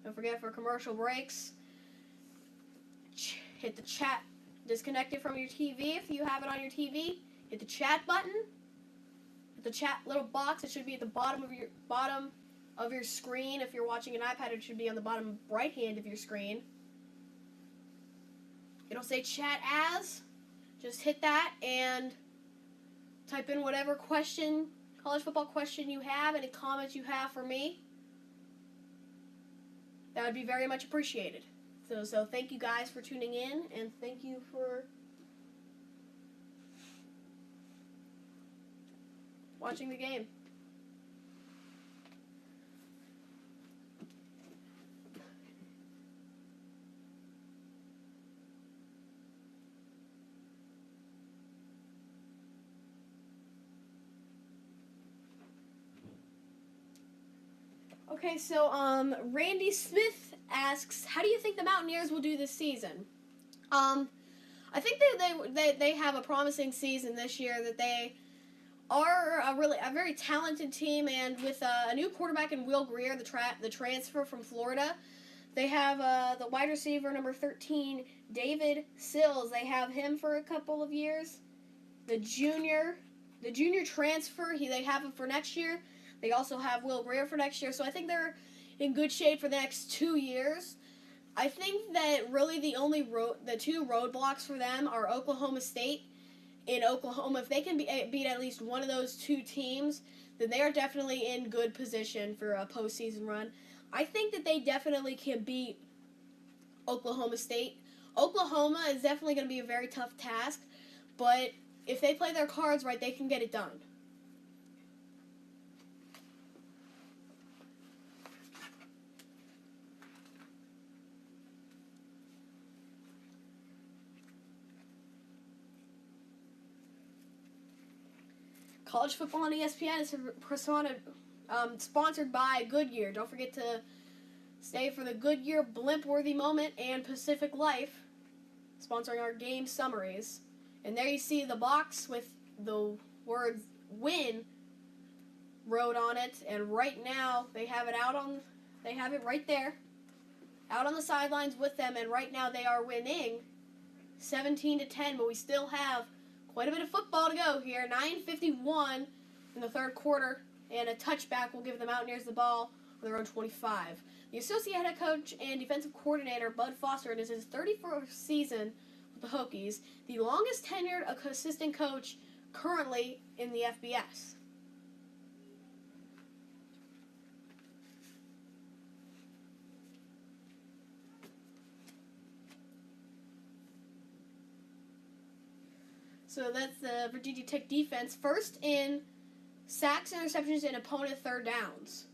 Don't forget, for commercial breaks, hit the chat. Disconnect it from your TV if you have it on your TV. Hit the chat button. Hit the chat little box. It should be at the bottom of your screen. If you're watching an iPad, it should be on the bottom right hand of your screen. It'll say chat as. Just hit that and type in whatever question, college football question you have, any comments you have for me. That would be very much appreciated. So thank you guys for tuning in, and thank you for watching the game. Okay, so Randy Smith asks, how do you think the Mountaineers will do this season? I think that they have a promising season this year, that they are a very talented team, and with a new quarterback in Will Grier, the transfer from Florida, they have the wide receiver number 13, David Sills. They have him for a couple of years. The junior transfer, they have him for next year. They also have Will Grier for next year, so I think they're in good shape for the next 2 years. I think that really the two roadblocks for them are Oklahoma State in Oklahoma, if they can beat at least one of those two teams, then they are definitely in good position for a postseason run. I think that they definitely can beat Oklahoma State. Oklahoma is definitely going to be a very tough task, but if they play their cards right, they can get it done. College football on ESPN is sponsored by Goodyear. Don't forget to stay for the Goodyear blimp-worthy moment and Pacific Life, sponsoring our game summaries. And there you see the box with the words "win" wrote on it. And right now they have it right there, out on the sidelines with them. And right now they are winning 17-10. But we still have quite a bit of football to go here. 9:51 in the third quarter, and a touchback will give the Mountaineers the ball on their own 25. The associate head coach and defensive coordinator, Bud Foster, it is his 34th season with the Hokies, the longest tenured assistant coach currently in the FBS. So that's the Virginia Tech defense, first in sacks, interceptions, and opponent third downs.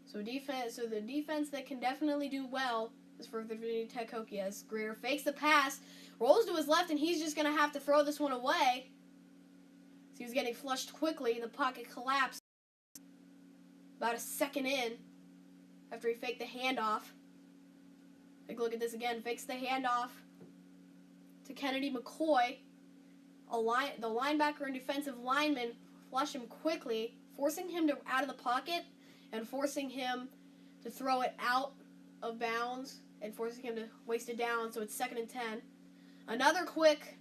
So the defense that can definitely do well is for the Virginia Tech Hokies. Greer fakes the pass, rolls to his left, and he's just going to have to throw this one away. So he was getting flushed quickly. The pocket collapsed about a second in after he faked the handoff. Take a look at this again. Fakes the handoff to Kennedy McCoy. The linebacker and defensive lineman flush him quickly, forcing him out of the pocket and forcing him to throw it out of bounds and forcing him to waste it down, so it's 2nd and 10. Another quick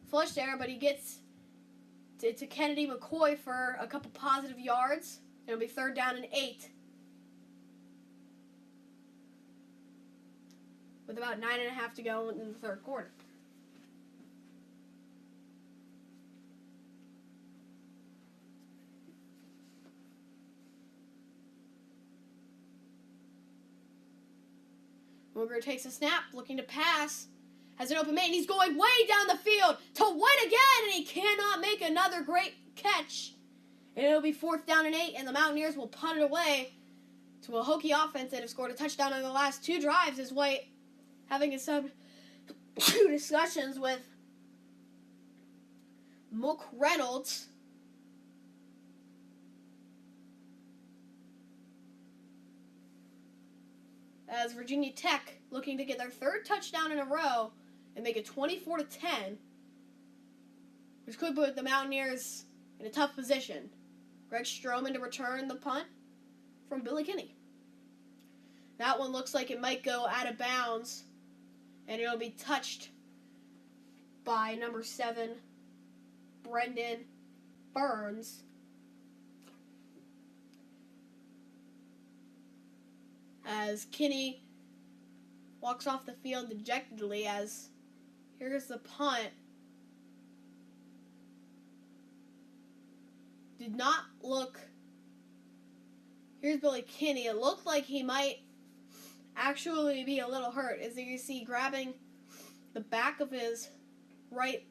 flush there, but he gets to Kennedy McCoy for a couple positive yards. It'll be 3rd down and 8. With about 9.5 to go in the third quarter. Wilger takes a snap, looking to pass, has an open man, he's going way down the field to White again, and he cannot make another great catch. And it'll be 4th down and 8, and the Mountaineers will punt it away to a Hokie offense that have scored a touchdown in the last 2 drives, as White having some discussions with Mook Reynolds. As Virginia Tech looking to get their 3rd touchdown in a row and make it 24-10, which could put the Mountaineers in a tough position. Greg Stroman to return the punt from Billy Kinney. That one looks like it might go out of bounds, and it'll be touched by number 7, Brendan Burns. As Kinney walks off the field dejectedly, as here's the punt. Did not look. Here's Billy Kinney. It looked like he might actually be a little hurt, as you see grabbing the back of his right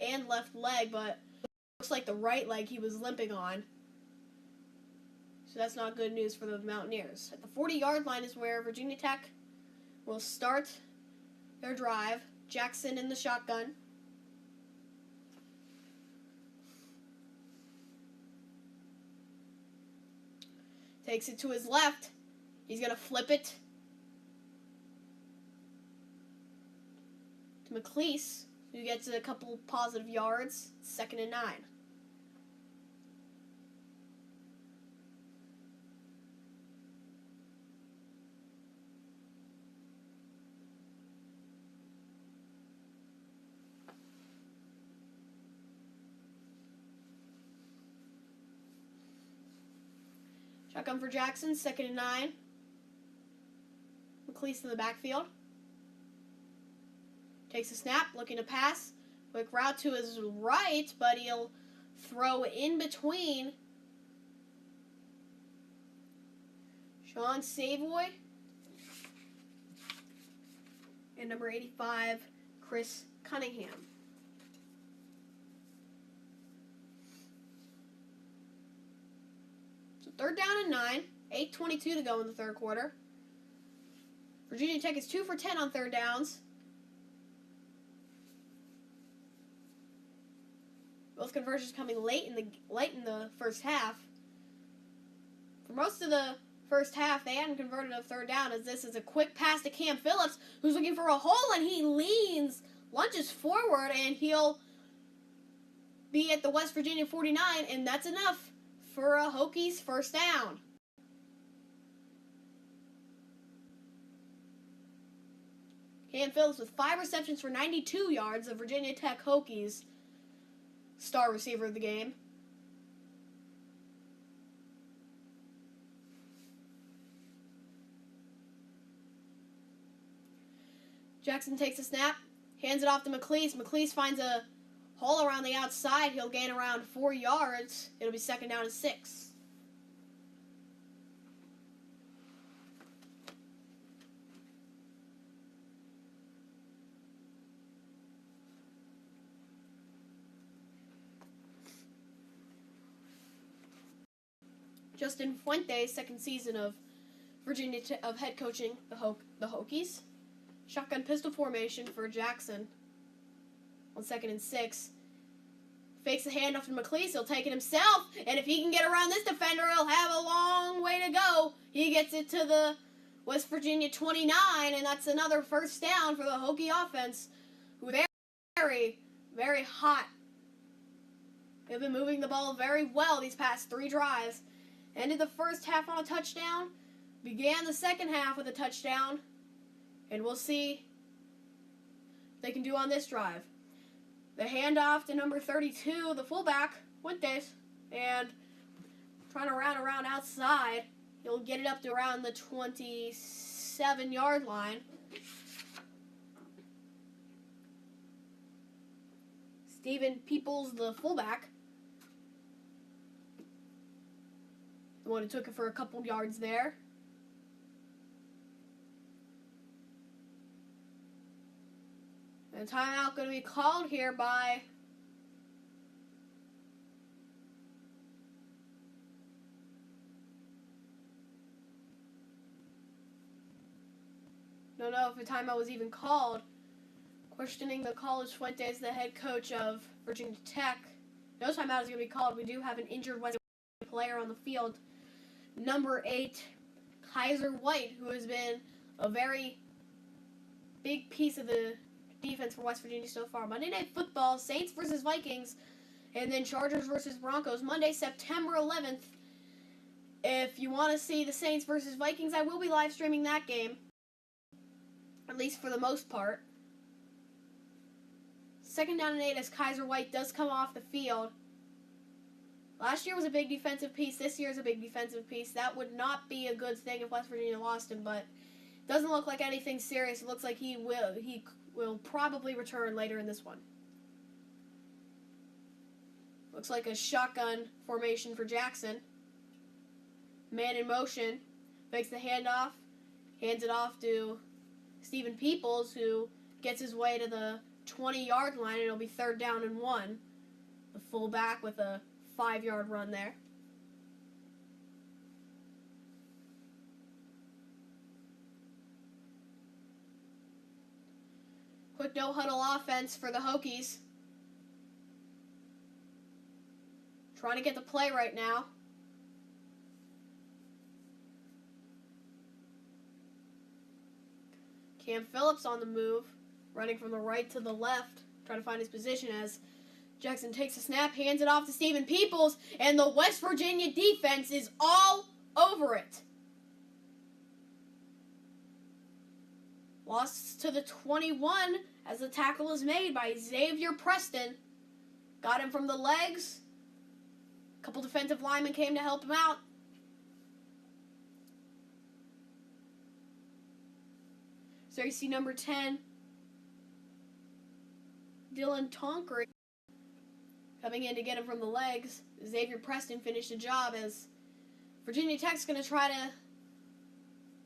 and left leg, but it looks like the right leg he was limping on. So that's not good news for the Mountaineers. At the 40-yard line is where Virginia Tech will start their drive. Jackson in the shotgun. Takes it to his left. He's going to flip it to McLeese, who gets a couple positive yards. 2nd and 9. Shotgun for Jackson, 2nd and 9. McLeese in the backfield. Takes a snap, looking to pass. Quick route to his right, but he'll throw in between Sean Savoy and number 85, Chris Cunningham. So 3rd down and 9, 8:22 to go in the third quarter. Virginia Tech is 2 for 10 on third downs. Both conversions coming late in the first half. For most of the first half, they hadn't converted a third down, as this is a quick pass to Cam Phillips, who's looking for a hole, and he lunges forward, and he'll be at the West Virginia 49, and that's enough for a Hokies first down. Cam Phillips with 5 receptions for 92 yards, the Virginia Tech Hokies star receiver of the game. Jackson takes a snap, hands it off to McLeese. McLeese finds a hole around the outside. He'll gain around 4 yards. It'll be 2nd down and 6. Justin Fuentes, second season of of head coaching the Hokies. Shotgun pistol formation for Jackson on 2nd and 6. Fakes the handoff to McLeese. He'll take it himself, and if he can get around this defender, he'll have a long way to go. He gets it to the West Virginia 29, and that's another first down for the Hokie offense, who are very, very hot. They've been moving the ball very well these past 3 drives. Ended the first half on a touchdown, began the second half with a touchdown, and we'll see what they can do on this drive. The handoff to number 32, the fullback, Fuentes, and trying to round around outside. He'll get it up to around the 27-yard line. Stephen Peoples, the fullback, the one who took it for a couple yards there. And a timeout going to be called here by don't know if a timeout was even called. Questioning the call is Fuentes, the head coach of Virginia Tech. No timeout is going to be called. We do have an injured West player on the field. Number 8, Kaiser White, who has been a very big piece of the defense for West Virginia so far. Monday Night Football, Saints versus Vikings, and then Chargers versus Broncos, Monday, September 11th. If you want to see the Saints versus Vikings, I will be live streaming that game, at least for the most part. 2nd down and 8 as Kaiser White does come off the field. Last year was a big defensive piece. This year is a big defensive piece. That would not be a good thing if West Virginia lost him, but doesn't look like anything serious. It looks like he will probably return later in this one. Looks like a shotgun formation for Jackson. Man in motion. Makes the handoff. Hands it off to Stephen Peoples, who gets his way to the 20-yard line, and it'll be 3rd down and 1. The fullback with a 5-yard run there. Quick no-huddle offense for the Hokies. Trying to get the play right now. Cam Phillips on the move, running from the right to the left, trying to find his position as Jackson takes a snap, hands it off to Stephen Peoples, and the West Virginia defense is all over it. Loss to the 21 as the tackle is made by Xavier Preston. Got him from the legs. A couple defensive linemen came to help him out. So you see number 10, Dylan Tonker coming in to get him from the legs. Xavier Preston finished the job as Virginia Tech's going to try to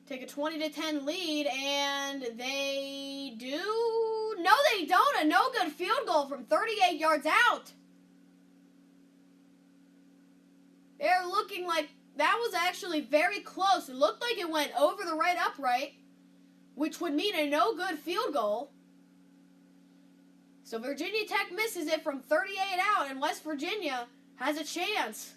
take a 20-10 lead, and they do. No, they don't. A no-good field goal from 38 yards out. They're looking like that was actually very close. It looked like it went over the right upright, which would mean a no-good field goal. So Virginia Tech misses it from 38 out, and West Virginia has a chance.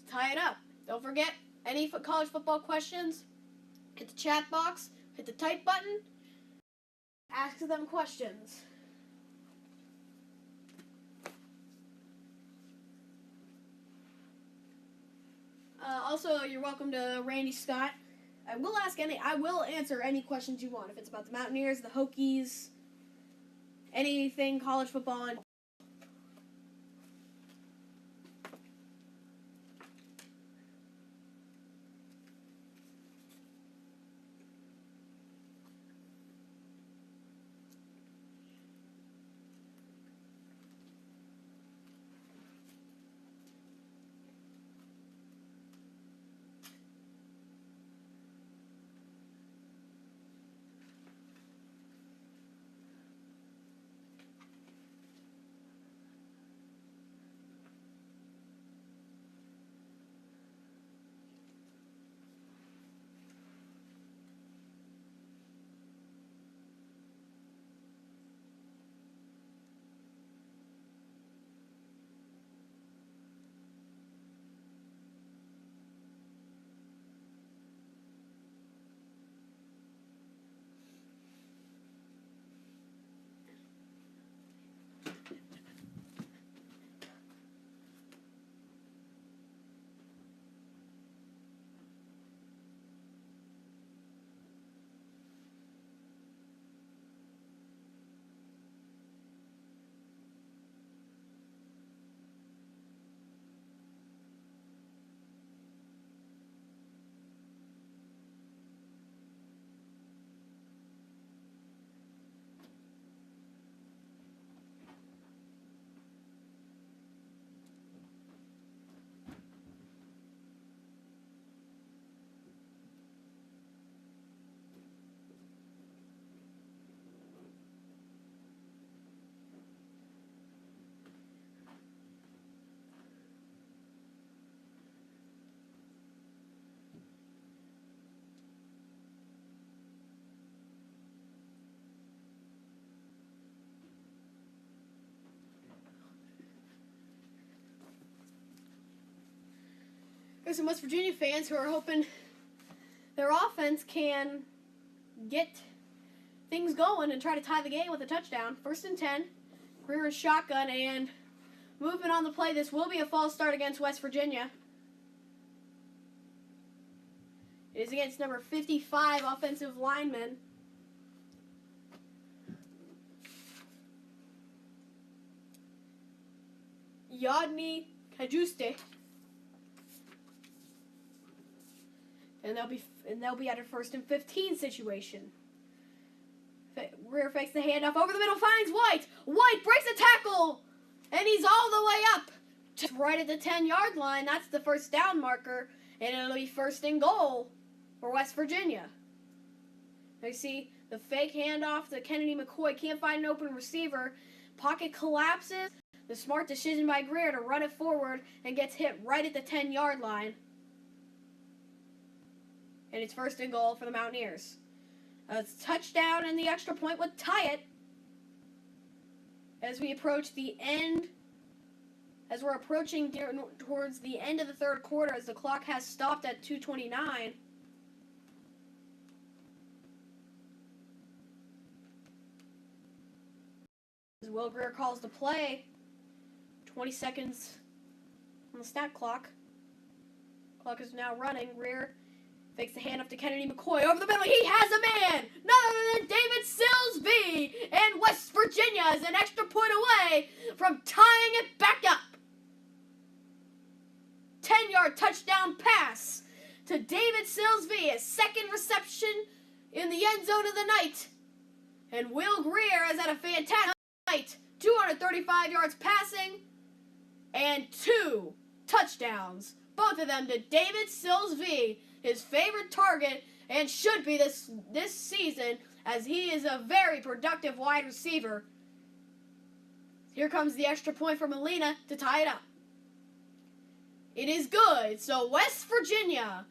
To tie it up. Don't forget, any college football questions, hit the chat box, hit the type button, ask them questions. Also, you're welcome to Randy Scott. I will answer any questions you want. If it's about the Mountaineers, the Hokies, anything college football. There's some West Virginia fans who are hoping their offense can get things going and try to tie the game with a touchdown. 1st and 10. Greer is shotgun, and movement on the play. This will be a false start against West Virginia. It is against number 55 offensive lineman. Yodny Kajuste. And they'll be at a 1st and 15 situation. Greer fakes the handoff over the middle, finds White. White breaks a tackle, and he's all the way up, just right at the 10-yard line. That's the first down marker, and it'll be 1st and goal for West Virginia. Now you see the fake handoff to Kennedy McCoy, can't find an open receiver. Pocket collapses. The smart decision by Greer to run it forward and gets hit right at the 10-yard line. And it's 1st and goal for the Mountaineers. It's touchdown, and the extra point would tie it. As we approach the end, as we're approaching towards the end of the 3rd quarter, as the clock has stopped at 2:29. As Will Greer calls the play, 20 seconds on the snap clock. Clock is now running. Greer fakes the handoff to Kennedy McCoy over the middle. He has a man! None other than David Silsby! And West Virginia is an extra point away from tying it back up. 10-yard touchdown pass to David Silsby, his second reception in the end zone of the night. And Will Greer has had a fantastic night. 235 yards passing and 2 touchdowns. Both of them to David Silsby, his favorite target, and should be this season, as he is a very productive wide receiver. Here comes the extra point for Molina to tie it up. It is good, so West Virginia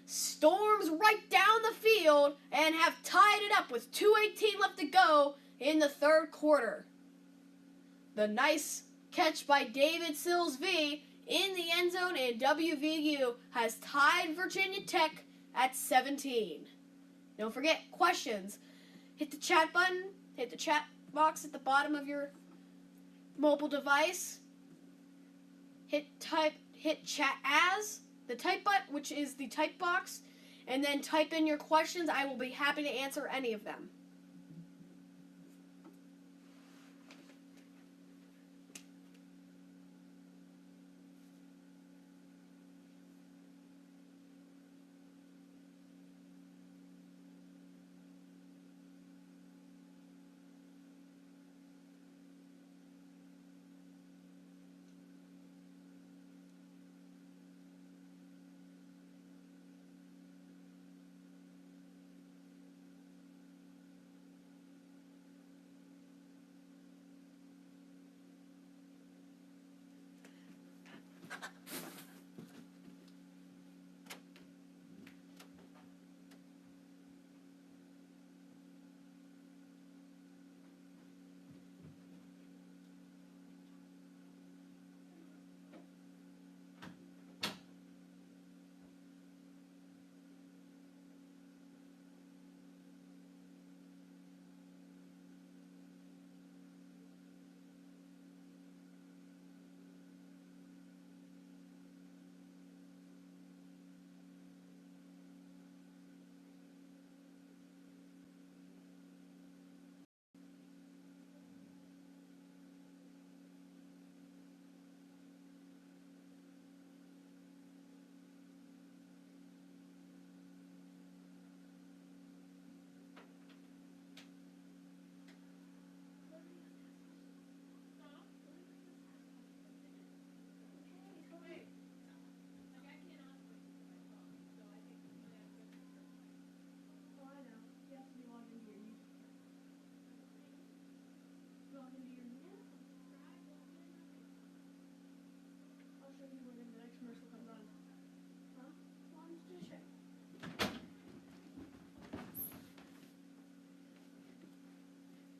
storms right down the field and have tied it up with 2:18 left to go in the third quarter. The nice catch by David Silsby in the end zone, and WVU has tied Virginia Tech at 17. Don't forget, questions. Hit the chat button, hit the chat box at the bottom of your mobile device. Hit chat as the type button, which is the type box, and then type in your questions. I will be happy to answer any of them.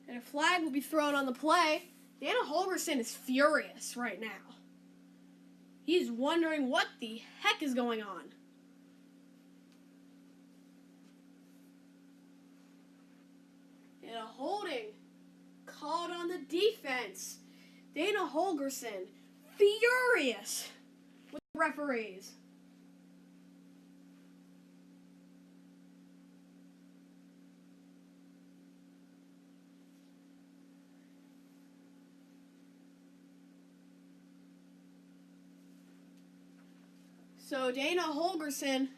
And a flag will be thrown on the play. Dana Holgorsen is furious right now. He's wondering what the heck is going on. And a holding called on the defense. Dana Holgorsen furious with the referees. So Dana Holgorsen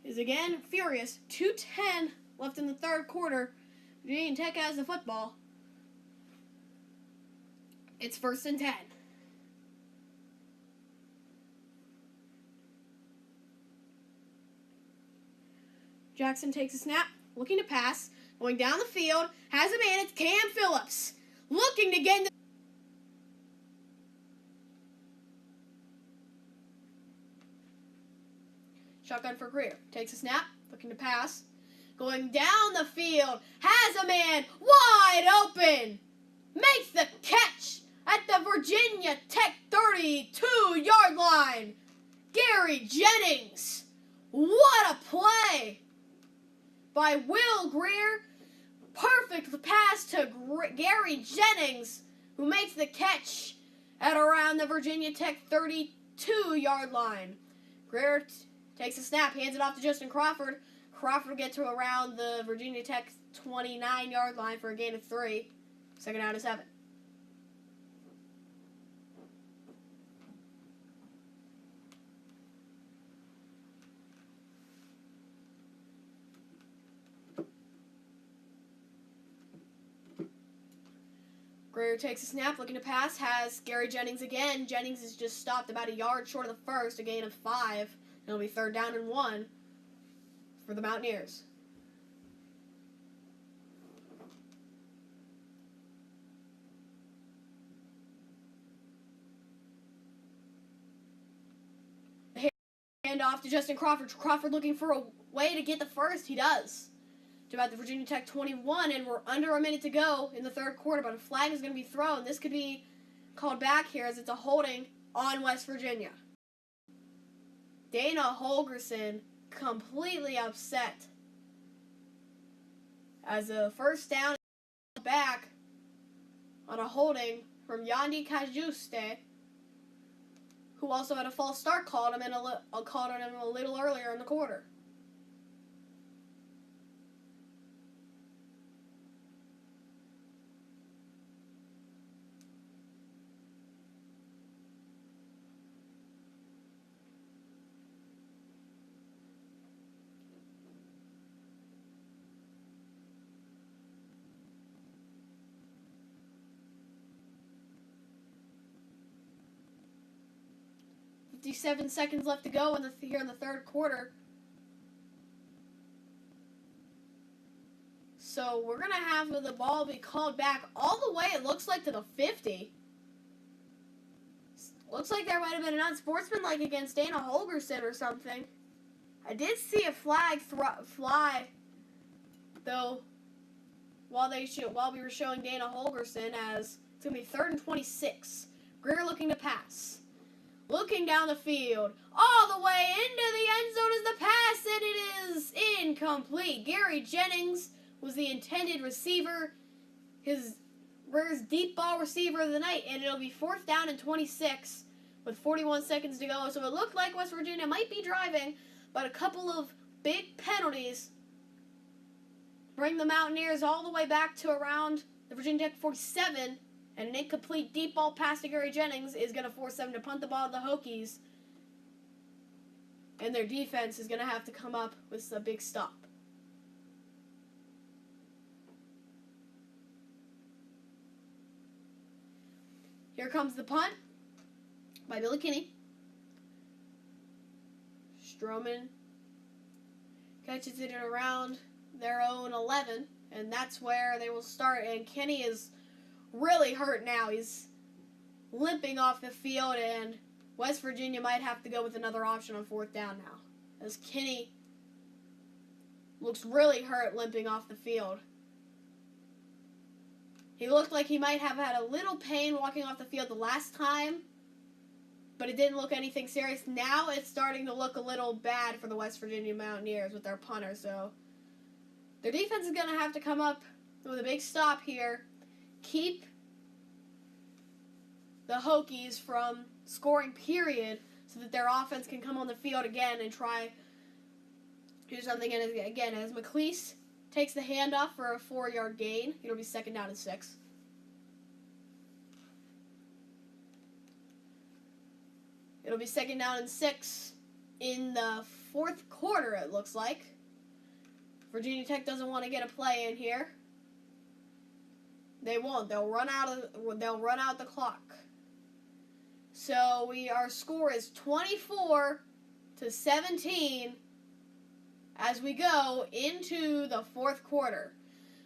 is again furious. 2:10 left in the third quarter. Virginia Tech has the football. It's 1st and 10. Jackson takes a snap, looking to pass, going down the field, has a man, it's Cam Phillips, looking to get in the shotgun for Greer. Takes a snap, looking to pass. Going down the field, has a man wide open. Makes the catch at the Virginia Tech 32-yard line. Gary Jennings. What a play by Will Greer. Perfect pass to Gary Jennings, who makes the catch at around the Virginia Tech 32-yard line. Greer takes a snap, hands it off to Justin Crawford. Crawford gets to around the Virginia Tech 29-yard line for a gain of 3. 2nd down to 7. Greer takes a snap, looking to pass, has Gary Jennings again. Jennings is just stopped about a yard short of the first, a gain of 5. It'll be 3rd down and 1 for the Mountaineers. Hand off to Justin Crawford. Crawford looking for a way to get the first. He does. To about the Virginia Tech 21, and we're under a minute to go in the 3rd quarter, but a flag is going to be thrown. This could be called back here as it's a holding on West Virginia. Dana Holgorsen completely upset as a first down back on a holding from Yandi Kajuste, who also had a false start called on him a little earlier in the quarter. .57 seconds left to go here in the 3rd quarter. So we're going to have the ball be called back all the way, it looks like, to the 50. Looks like there might have been an unsportsmanlike against Dana Holgorsen or something. I did see a flag fly, though, while we were showing Dana Holgorsen, as it's going to be 3rd and 26. Greer looking to pass. Looking down the field, all the way into the end zone is the pass, and it is incomplete. Gary Jennings was the intended receiver, Greer's deep ball receiver of the night, and it'll be 4th down and 26 with 41 seconds to go. So it looked like West Virginia might be driving, but a couple of big penalties bring the Mountaineers all the way back to around the Virginia Tech 47. And an incomplete deep ball pass to Gary Jennings is going to force them to punt the ball to the Hokies. And their defense is going to have to come up with a big stop. Here comes the punt by Billy Kinney. Stroman catches it around their own 11. And that's where they will start. And Kinney is really hurt now. He's limping off the field, and West Virginia might have to go with another option on 4th down now, as Kinney looks really hurt limping off the field. He looked like he might have had a little pain walking off the field the last time, but it didn't look anything serious. Now it's starting to look a little bad for the West Virginia Mountaineers with their punter, so their defense is going to have to come up with a big stop here. Keep the Hokies from scoring, period, so that their offense can come on the field again and try to do something again. As McLeese takes the handoff for a 4-yard gain, it'll be 2nd down and 6. It'll be 2nd down and 6 in the 4th quarter, it looks like. Virginia Tech doesn't want to get a play in here. They won't. They'll run out the clock. So our score is 24-17 as we go into the 4th quarter.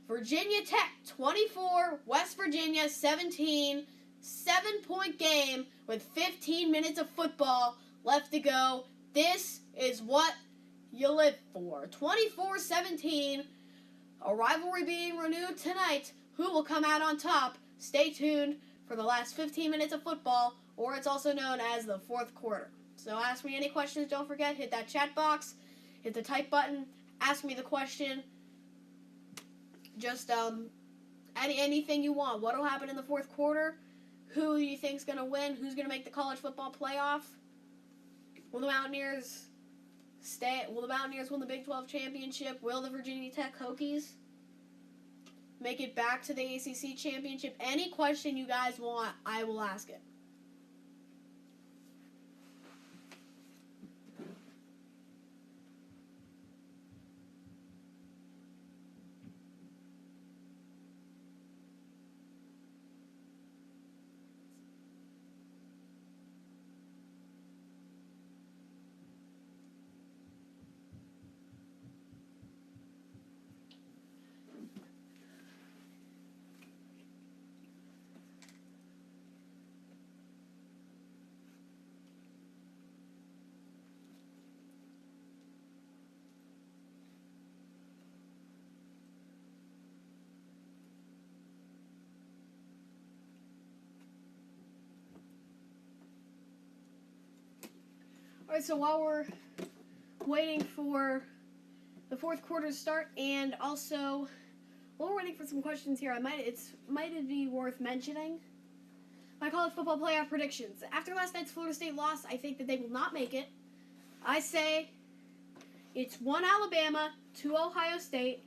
Virginia Tech 24, West Virginia 17. 7-point game with 15 minutes of football left to go. This is what you live for. 24-17. A rivalry being renewed tonight. Who will come out on top? Stay tuned for the last 15 minutes of football, or it's also known as the 4th quarter. So ask me any questions. Don't forget, hit that chat box, hit the type button, ask me the question. Just anything you want. What will happen in the 4th quarter? Who do you think's going to win? Who's going to make the college football playoff? Will the Mountaineers Will the Mountaineers win the Big 12 championship? Will the Virginia Tech Hokies make it back to the ACC championship? Any question you guys want, I will ask it. Alright, so while we're waiting for the fourth quarter to start, and also while we're waiting for some questions here, it might be worth mentioning my college football playoff predictions. After last night's Florida State loss, I think that they will not make it. I say it's 1 Alabama, 2 Ohio State,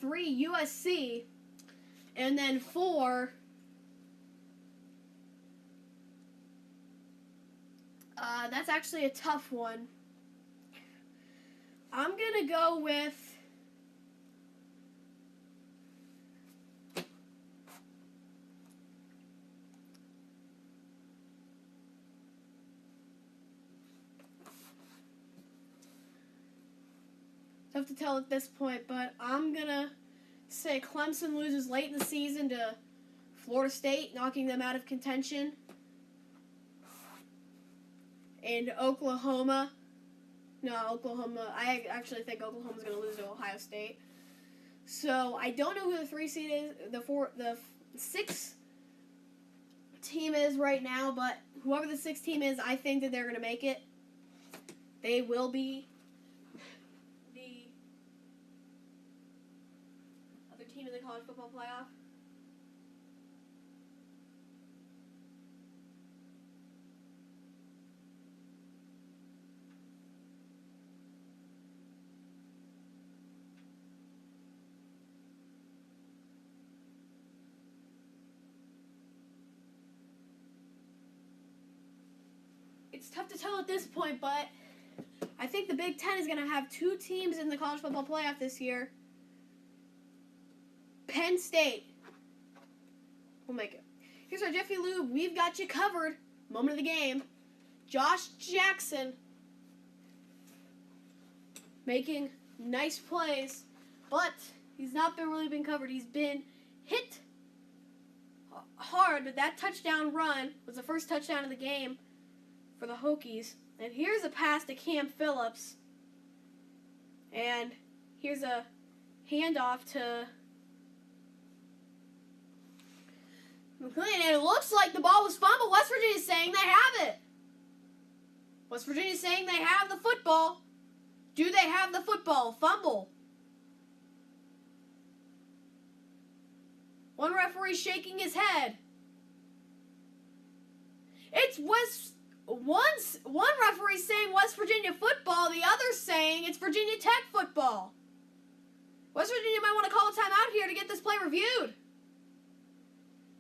3 USC, and then 4 that's actually a tough one. I'm gonna go with tough to tell at this point, but I'm gonna say Clemson loses late in the season to Florida State, knocking them out of contention. And Oklahoma. I actually think Oklahoma's going to lose to Ohio State. So I don't know who the 3 seed is, the 6 team is right now, but whoever the 6 team is, I think that they're going to make it. They will be the other team in the college football playoff. It's tough to tell at this point, but I think the Big Ten is going to have 2 teams in the college football playoff this year. Penn State will make it. Here's our Jeffy Lube. We've got you covered. Moment of the game. Josh Jackson making nice plays, but he's not really been covered. He's been hit hard, but that touchdown run was the first touchdown of the game for the Hokies. And here's a pass to Cam Phillips. And here's a handoff to McLean. And it looks like the ball was fumbled. West Virginia's saying they have it. West Virginia's saying they have the football. Do they have the football? Fumble. One referee shaking his head. It's one referee saying West Virginia football, the other saying it's Virginia Tech football. West Virginia might want to call a timeout here to get this play reviewed.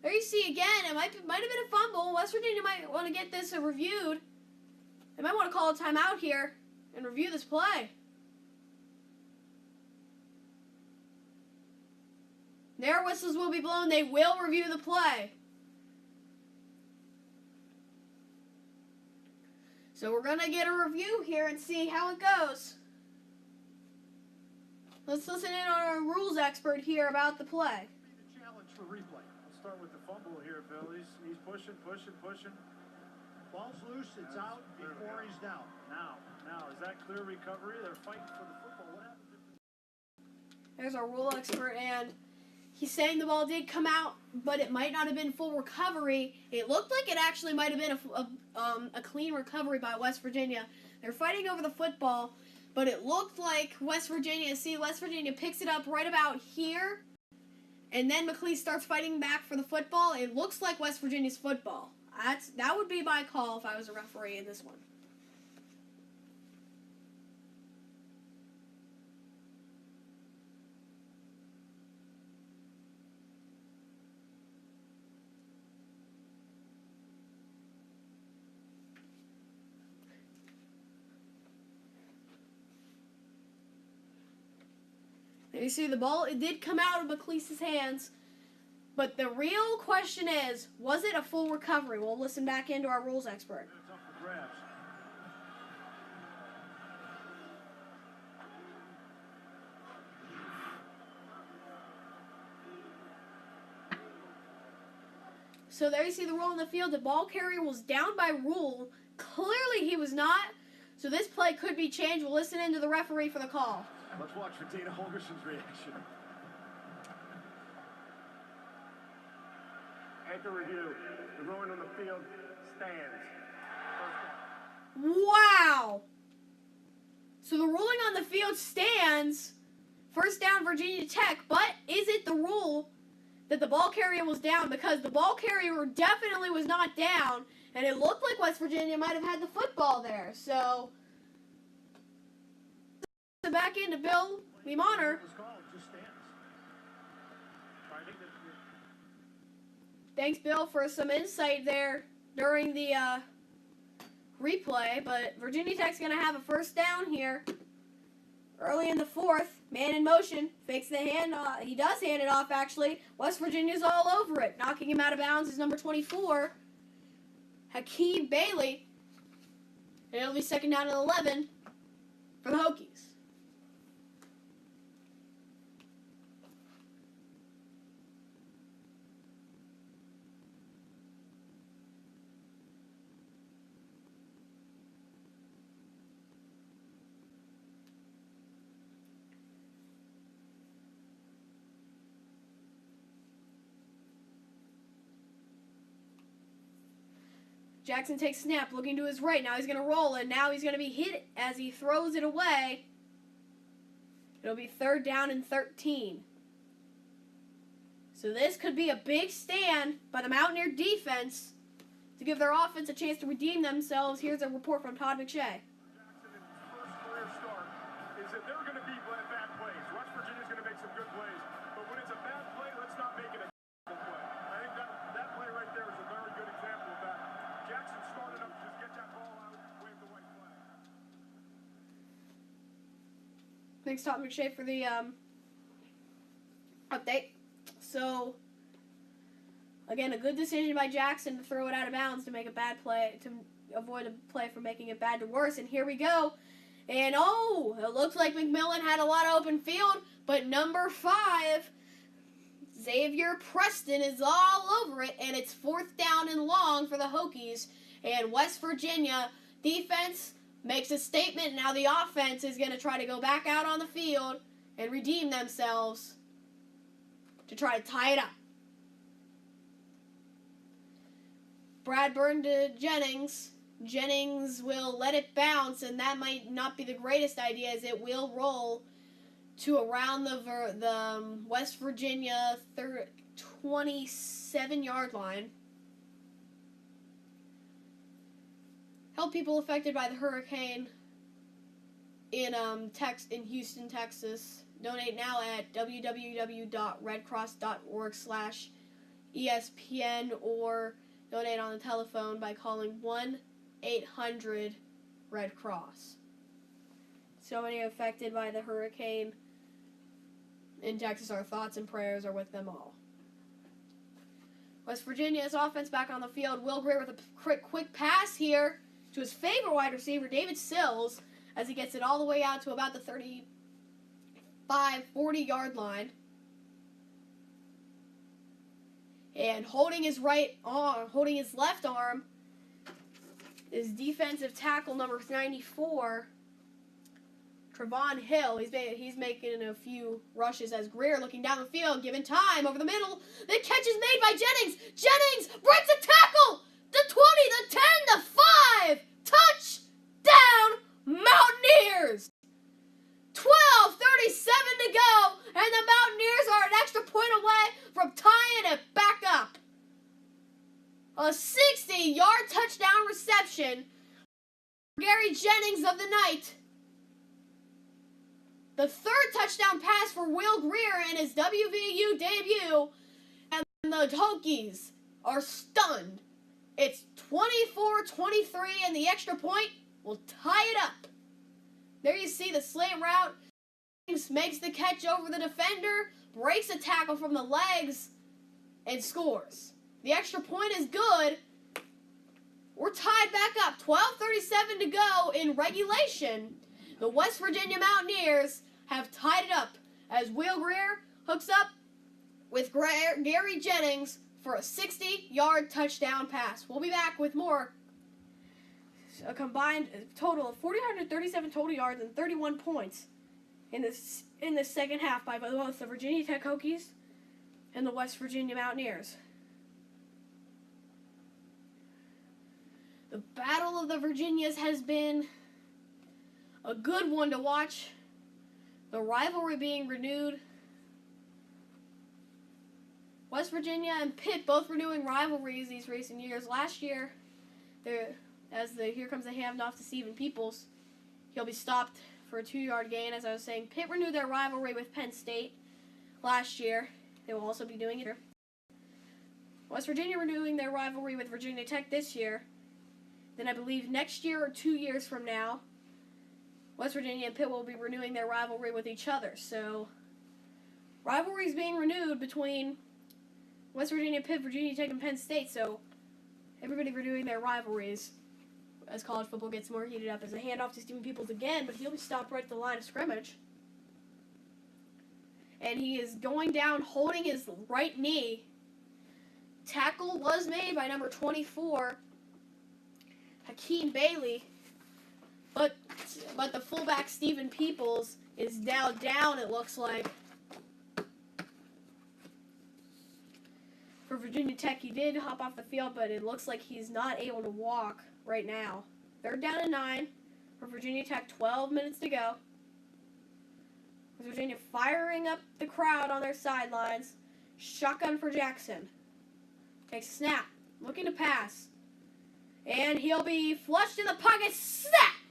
There you see again, it might have been a fumble. West Virginia might want to get this reviewed. They might want to call a timeout here and review this play. Their whistles will be blown. They will review the play. So we're going to get a review here and see how it goes. Let's listen in on our rules expert here about the play. The challenge for replay. Let's start with the fumble here, Phil. He's pushing. Ball's loose. It's out before he's down. Now, is that clear recovery? They're fighting for the football. What happens if... There's our rule expert, and he's saying the ball did come out, but it might not have been full recovery. It looked like it actually might have been a clean recovery by West Virginia. They're fighting over the football, but it looked like West Virginia picks it up right about here, and then McLeese starts fighting back for the football. It looks like West Virginia's football. That would be my call if I was a referee in this one. You see the ball, it did come out of McLeese's hands, but the real question is, was it a full recovery? We'll listen back into our rules expert. It's up for grabs. So there you see the rule in the field. The ball carrier was down by rule. Clearly he was not. So this play could be changed. We'll listen into the referee for the call. Let's watch for Dana Holgerson's reaction. After review, the ruling on the field stands. Wow! field stands. First down, Virginia Tech. But is it the rule that the ball carrier was down? Because the ball carrier definitely was not down, and it looked like West Virginia might have had the football there. So, back into Bill Lemoner. Thanks, Bill, for some insight there during the replay. But Virginia Tech's going to have a first down here early in the fourth. Man in motion. Fakes the handoff. He does hand it off, actually. West Virginia's all over it. Knocking him out of bounds is number 24, Hakeem Bailey. And it'll be second down and 11 for the Hokies. Jackson takes snap, looking to his right. Now he's going to roll, and now he's going to be hit as he throws it away. It'll be third down and 13. So this could be a big stand by the Mountaineer defense to give their offense a chance to redeem themselves. Here's a report from Todd McShay. Jackson, in his first career start, is that they're going to be bad plays. West Virginia's going to make some good plays, but when it's a bad play, let's not make it a play. I think that play right there is a very good example of that. Jackson started up, just get that ball out, wave the white flag. Thanks, Todd McShay, for the update. So, again, a good decision by Jackson to throw it out of bounds to make a bad play, to avoid a play from making it bad to worse. And here we go. And, it looks like McMillan had a lot of open field, but number 5, Xavier Preston, is all over it, and it's fourth down and long for the Hokies. And West Virginia defense makes a statement. Now the offense is going to try to go back out on the field and redeem themselves to try to tie it up. Bradburn to Jennings. Jennings will let it bounce, and that might not be the greatest idea, as it will roll to around the West Virginia 27-yard line. Help people affected by the hurricane in Houston, Texas. Donate now at www.redcross.org/ESPN, or donate on the telephone by calling 1-800-RED-CROSS. So many affected by the hurricane in Texas. Our thoughts and prayers are with them all. West Virginia's offense back on the field. Will Greer with a quick pass here to his favorite wide receiver, David Sills, as he gets it all the way out to about the 40-yard line. And holding his left arm is defensive tackle number 94, Trevon Hill. He's making a few rushes as Greer looking down the field, given time over the middle. The catch is made by Jennings. Jennings breaks a tackle. The 20, the 10, the 5. Touchdown, Mountaineers. 12:37 to go, and the Mountaineers are an extra point away from tying it back up. A 60-yard touchdown reception for Gary Jennings of the night. The third touchdown pass for Will Greer in his WVU debut, and the Hokies are stunned. It's 24-23, and the extra point will tie it up. There you see the slant route. Jennings makes the catch over the defender, breaks a tackle from the legs, and scores. The extra point is good. We're tied back up. 12:37 to go in regulation. The West Virginia Mountaineers have tied it up as Will Greer hooks up with Gary Jennings for a 60-yard touchdown pass. We'll be back with more. A combined total of 437 total yards and 31 points in the second half by both the Virginia Tech Hokies and the West Virginia Mountaineers. The Battle of the Virginias has been a good one to watch The rivalry being renewed. West Virginia and Pitt both renewing rivalries these recent years. Last year, here comes the handoff to Stephen Peoples. He'll be stopped for a 2-yard gain. As I was saying, Pitt renewed their rivalry with Penn State last year. They will also be doing it here. West Virginia renewing their rivalry with Virginia Tech this year. Then I believe next year or 2 years from now, West Virginia and Pitt will be renewing their rivalry with each other. So, rivalries being renewed between West Virginia, Pitt, Virginia Tech, and Penn State. So, everybody renewing their rivalries as college football gets more heated up. As a handoff to Stephen Peoples again, but he'll be stopped right at the line of scrimmage. And he is going down holding his right knee. Tackle was made by number 24, Hakeem Bailey. But the fullback, Stephen Peoples, is now down, it looks like. For Virginia Tech, he did hop off the field, but it looks like he's not able to walk right now. 3rd down and 9 for Virginia Tech, 12 minutes to go. Virginia firing up the crowd on their sidelines. Shotgun for Jackson. Takes a snap. Looking to pass. And he'll be flushed in the pocket. Sacked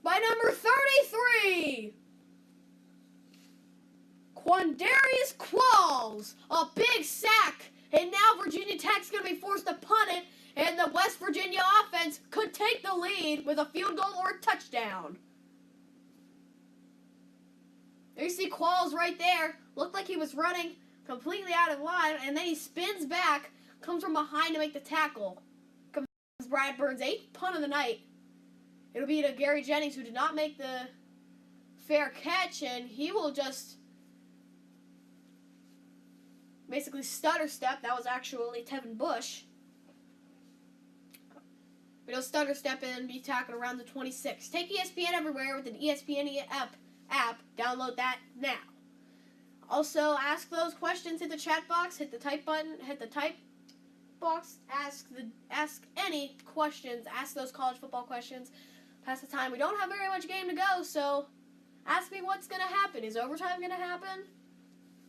by number 33. Quandarius Qualls. A big sack. And now Virginia Tech's going to be forced to punt it. And the West Virginia offense could take the lead with a field goal or a touchdown. There you see Qualls right there. Looked like he was running completely out of line. And then he spins back. Comes from behind to make the tackle. Comes Brad Burns' 8th punt of the night. It'll be to Gary Jennings, who did not make the fair catch. And he will just basically stutter step. That was actually Tevin Bush. But he'll stutter step and be tackled around the 26. Take ESPN everywhere with an ESPN app. Download that now. Also, ask those questions in the chat box. Hit the type button. Hit the type box. Ask any questions. Ask those college football questions. Pass the time. We don't have very much game to go, so ask me what's going to happen. Is overtime going to happen?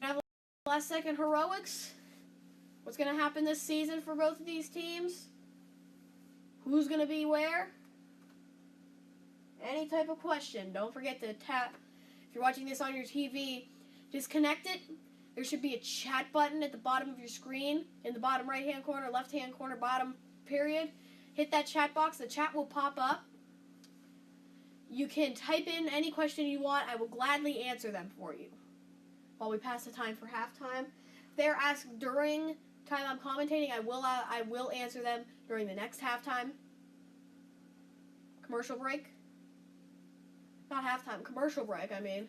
Have last second heroics? What's going to happen this season for both of these teams? Who's going to be where? Any type of question. Don't forget to tap. If you're watching this on your TV, disconnect it. There should be a chat button at the bottom of your screen, in the bottom right-hand corner, left-hand corner, bottom period. Hit that chat box. The chat will pop up. You can type in any question you want. I will gladly answer them for you while we pass the time for halftime. If they're asked during time I'm commentating, I will answer them during the next halftime. Commercial break. Not halftime, commercial break, I mean.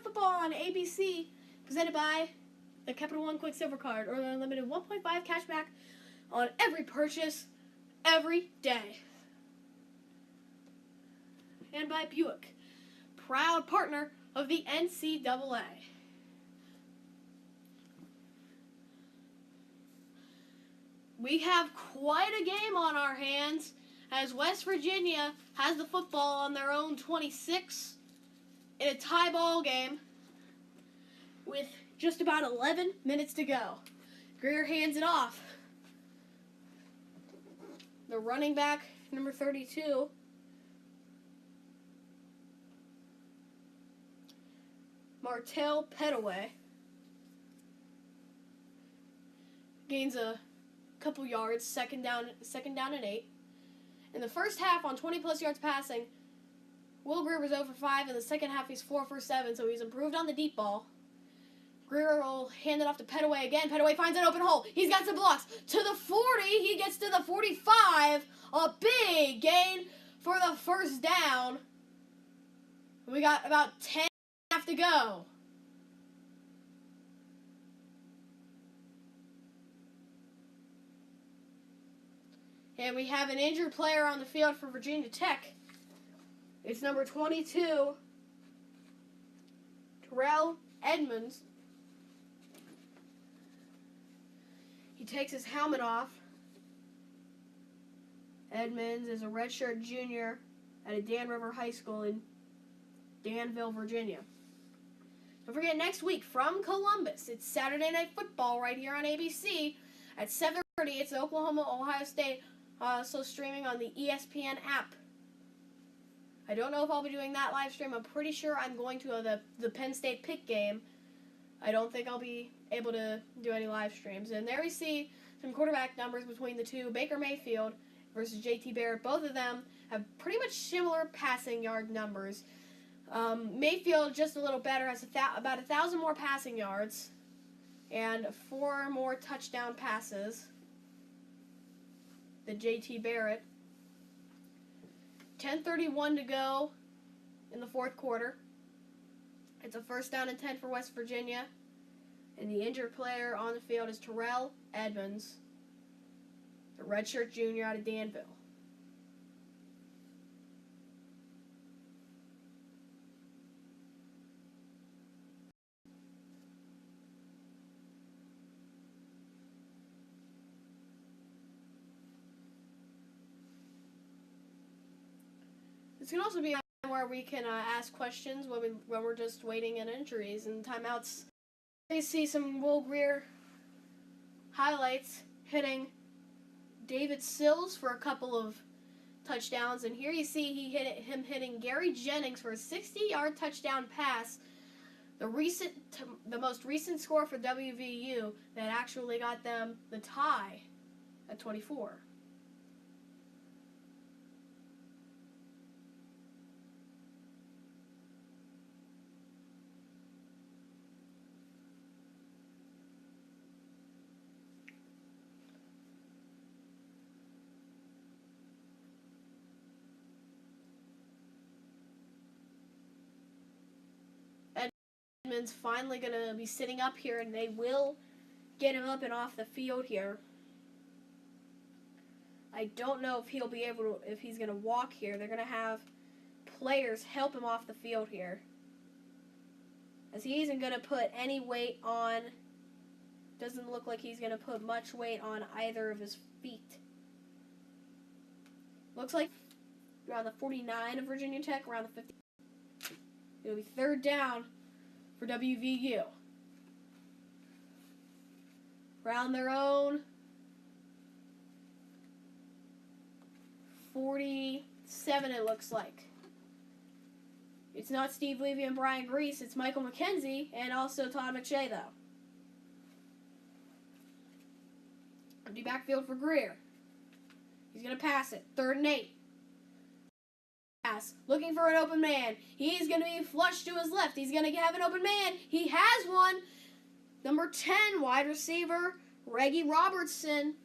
Football on ABC, presented by the Capital One Quicksilver Card, or the unlimited 1.5 cashback on every purchase, every day. And by Buick, proud partner of the NCAA. We have quite a game on our hands, as West Virginia has the football on their own 26 in a tie ball game with just about 11 minutes to go. Greer hands it off. the running back, number 32, Martell Pettaway, gains a couple yards, second down and 8. In the first half, on 20-plus yards passing, Will Grier was 0 for 5. In the second half, he's 4 for 7, so he's improved on the deep ball. Grier will hand it off to Pettaway again. Pettaway finds an open hole. He's got some blocks. To the 40. He gets to the 45. A big gain for the first down. We got about 10 left to go. And we have an injured player on the field for Virginia Tech. It's number 22, Terrell Edmonds. He takes his helmet off. Edmonds is a redshirt junior at Dan River High School in Danville, Virginia. Don't forget, next week from Columbus, it's Saturday Night Football right here on ABC at 7:30. It's Oklahoma-Ohio State, also streaming on the ESPN app. I don't know if I'll be doing that live stream. I'm pretty sure I'm going to the Penn State Pitt game. I don't think I'll be able to do any live streams. And there we see some quarterback numbers between the two. Baker Mayfield versus J.T. Barrett. Both of them have pretty much similar passing yard numbers. Mayfield just a little better, has about 1,000 more passing yards and 4 more touchdown passes than J.T. Barrett. 10:31 to go in the fourth quarter. It's a first down and 10 for West Virginia. And the injured player on the field is Terrell Edmonds, the redshirt junior out of Danville. This can also be a time where we can ask questions when we're just waiting in injuries and timeouts. You see some Will Grier highlights hitting David Sills for a couple of touchdowns, and here you see him hitting Gary Jennings for a 60-yard touchdown pass. The most recent score for WVU that actually got them the tie at 24. Edmonds finally going to be sitting up here, and they will get him up and off the field here. I don't know if he'll be able to, if he's going to walk here. They're going to have players help him off the field here, as he isn't going to put any weight on. Doesn't look like he's going to put much weight on either of his feet. Looks like around the 49 of Virginia Tech, around the 50. It'll be third down for WVU. Around their own 47, it looks like. It's not Steve Levy and Brian Grease, it's Michael McKenzie and also Todd McShay, though. Empty backfield for Grier. He's going to pass it. 3rd and 8. Pass. Looking for an open man. He's going to be flushed to his left. He's going to have an open man. He has one. Number 10, wide receiver, Reggie Robertson,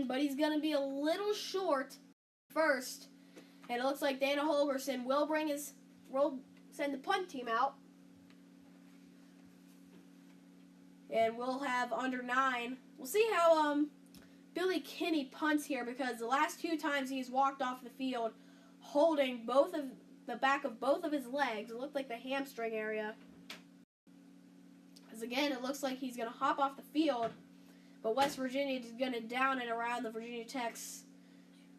but he's going to be a little short first. And it looks like Dana Holgorsen will send the punt team out. And we'll have under 9. We'll see how Billy Kinney punts here, because the last 2 times he's walked off the field holding both of the back of both of his legs. It looked like the hamstring area. As again, it looks like he's going to hop off the field, but West Virginia is going to down it around the Virginia Tech's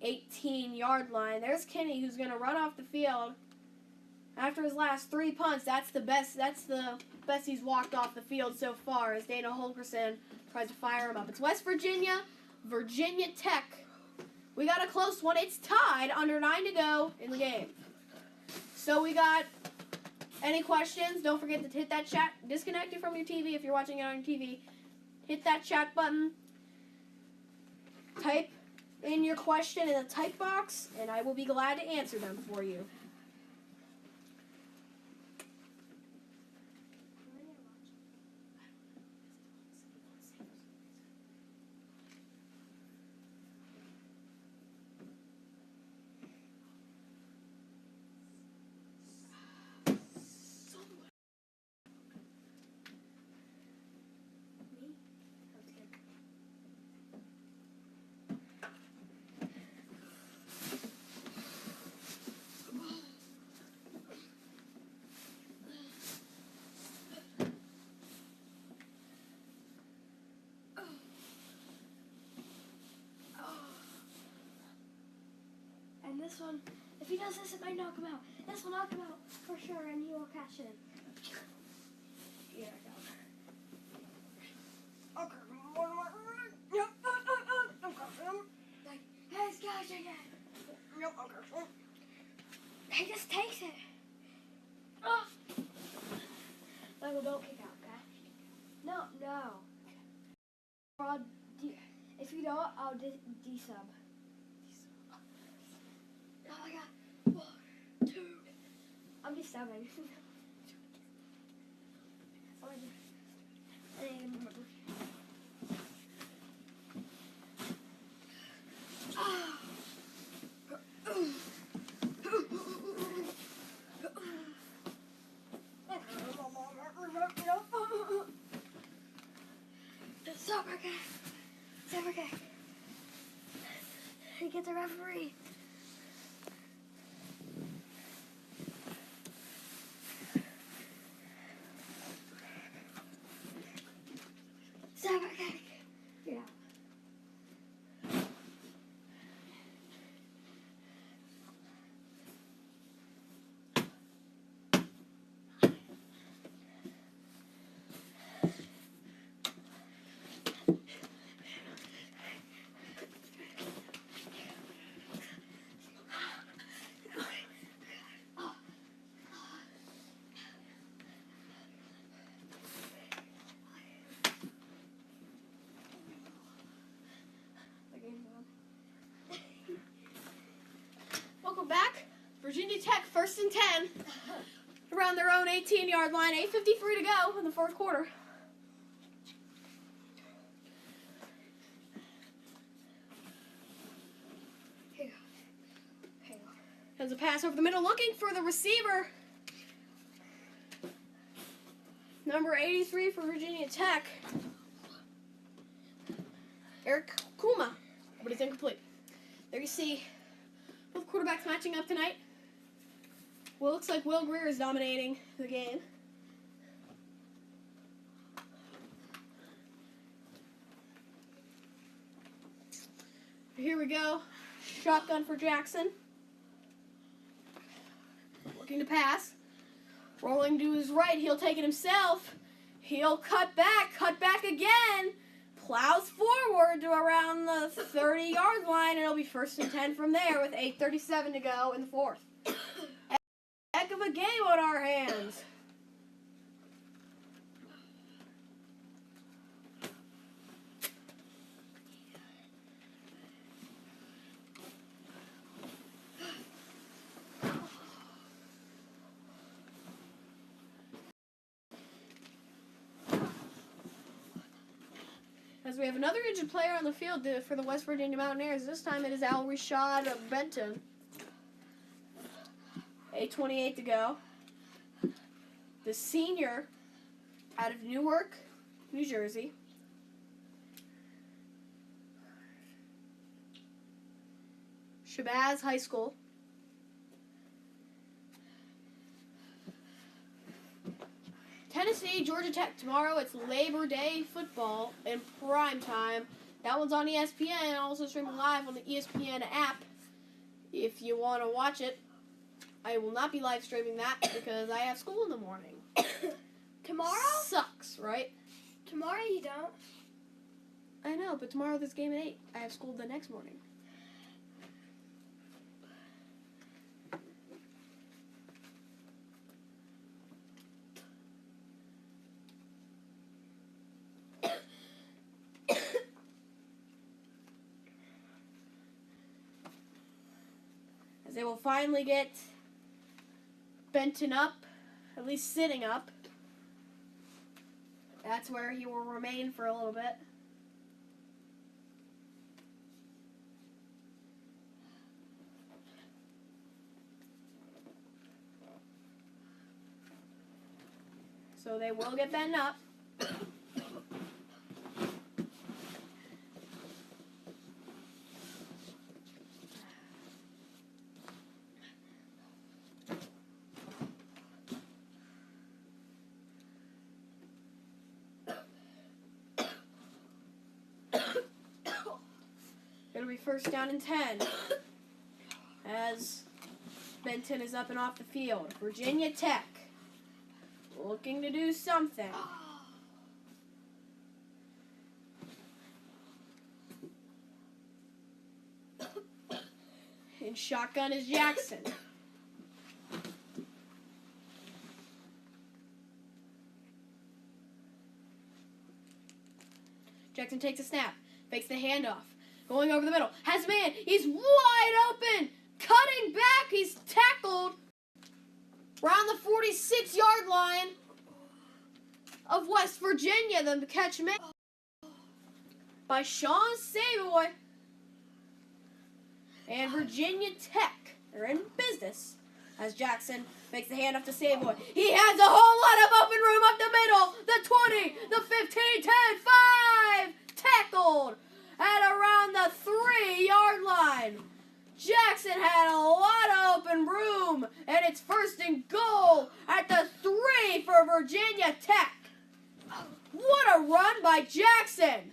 18-yard line. There's Kinney, who's going to run off the field. After his last 3 punts, that's the best he's walked off the field so far, as Dana Holgorsen tries to fire him up. It's West Virginia Virginia Tech. We got a close one. It's tied, under 9 to go in the game. So we got any questions? Don't forget to hit that chat. Disconnect it from your TV if you're watching it on your TV. Hit that chat button. Type in your question in the type box, and I will be glad to answer them for you. And this one, if he does this, it might knock him out. This will knock him out for sure, and he will catch it. Yeah, I got it. Okay. Hey, guys, again. He just takes it. Oh. Michael, don't kick out, okay? No. If you don't, I'll de-sub. Oh my god. 1, 2. I'm just stabbing. It's okay. He gets a referee. Okay. Yeah. Welcome back. Virginia Tech, 1st and 10. Around their own 18-yard line. 8:53 to go in the fourth quarter. Has a pass over the middle, looking for the receiver. Number 83 for Virginia Tech. Eric Kuma, but it's incomplete. There you see both quarterbacks matching up tonight. Well, looks like Will Greer is dominating the game. Here we go. Shotgun for Jackson. Looking to pass. Rolling to his right. He'll take it himself. He'll cut back again. Plows forward to around the 30-yard line, and it'll be 1st and 10 from there with 8:37 to go in the fourth. Heck of a game on our hands. As we have another injured player on the field for the West Virginia Mountaineers. This time it is Al-Rashad Benton. 8:28 to go. The senior out of Newark, New Jersey. Shabazz High School. Tennessee, Georgia Tech tomorrow. It's Labor Day football in prime time. That one's on ESPN, also streaming live on the ESPN app. If you want to watch it, I will not be live streaming that because I have school in the morning. Tomorrow? Sucks, right? Tomorrow you don't. I know, but tomorrow there's game at 8. I have school the next morning. As they will finally get Benton up, at least sitting up. That's where he will remain for a little bit. So they will get Benton up. It'll be first down and 10 as Benton is up and off the field. Virginia Tech looking to do something. In shotgun is Jackson. Jackson takes a snap, fakes the handoff, going over the middle, has a man, he's wide open, cutting back, he's tackled around the 46-yard line of West Virginia. The catch made by Sean Savoy. And Virginia Tech are in business as Jackson makes the handoff to Savoy. He has a whole lot of open room up the middle. The 20, the 15, 10, 5. Tackled at around the 3-yard line. Jackson had a lot of open room, and it's first and goal at the 3 for Virginia Tech. What a run by Jackson.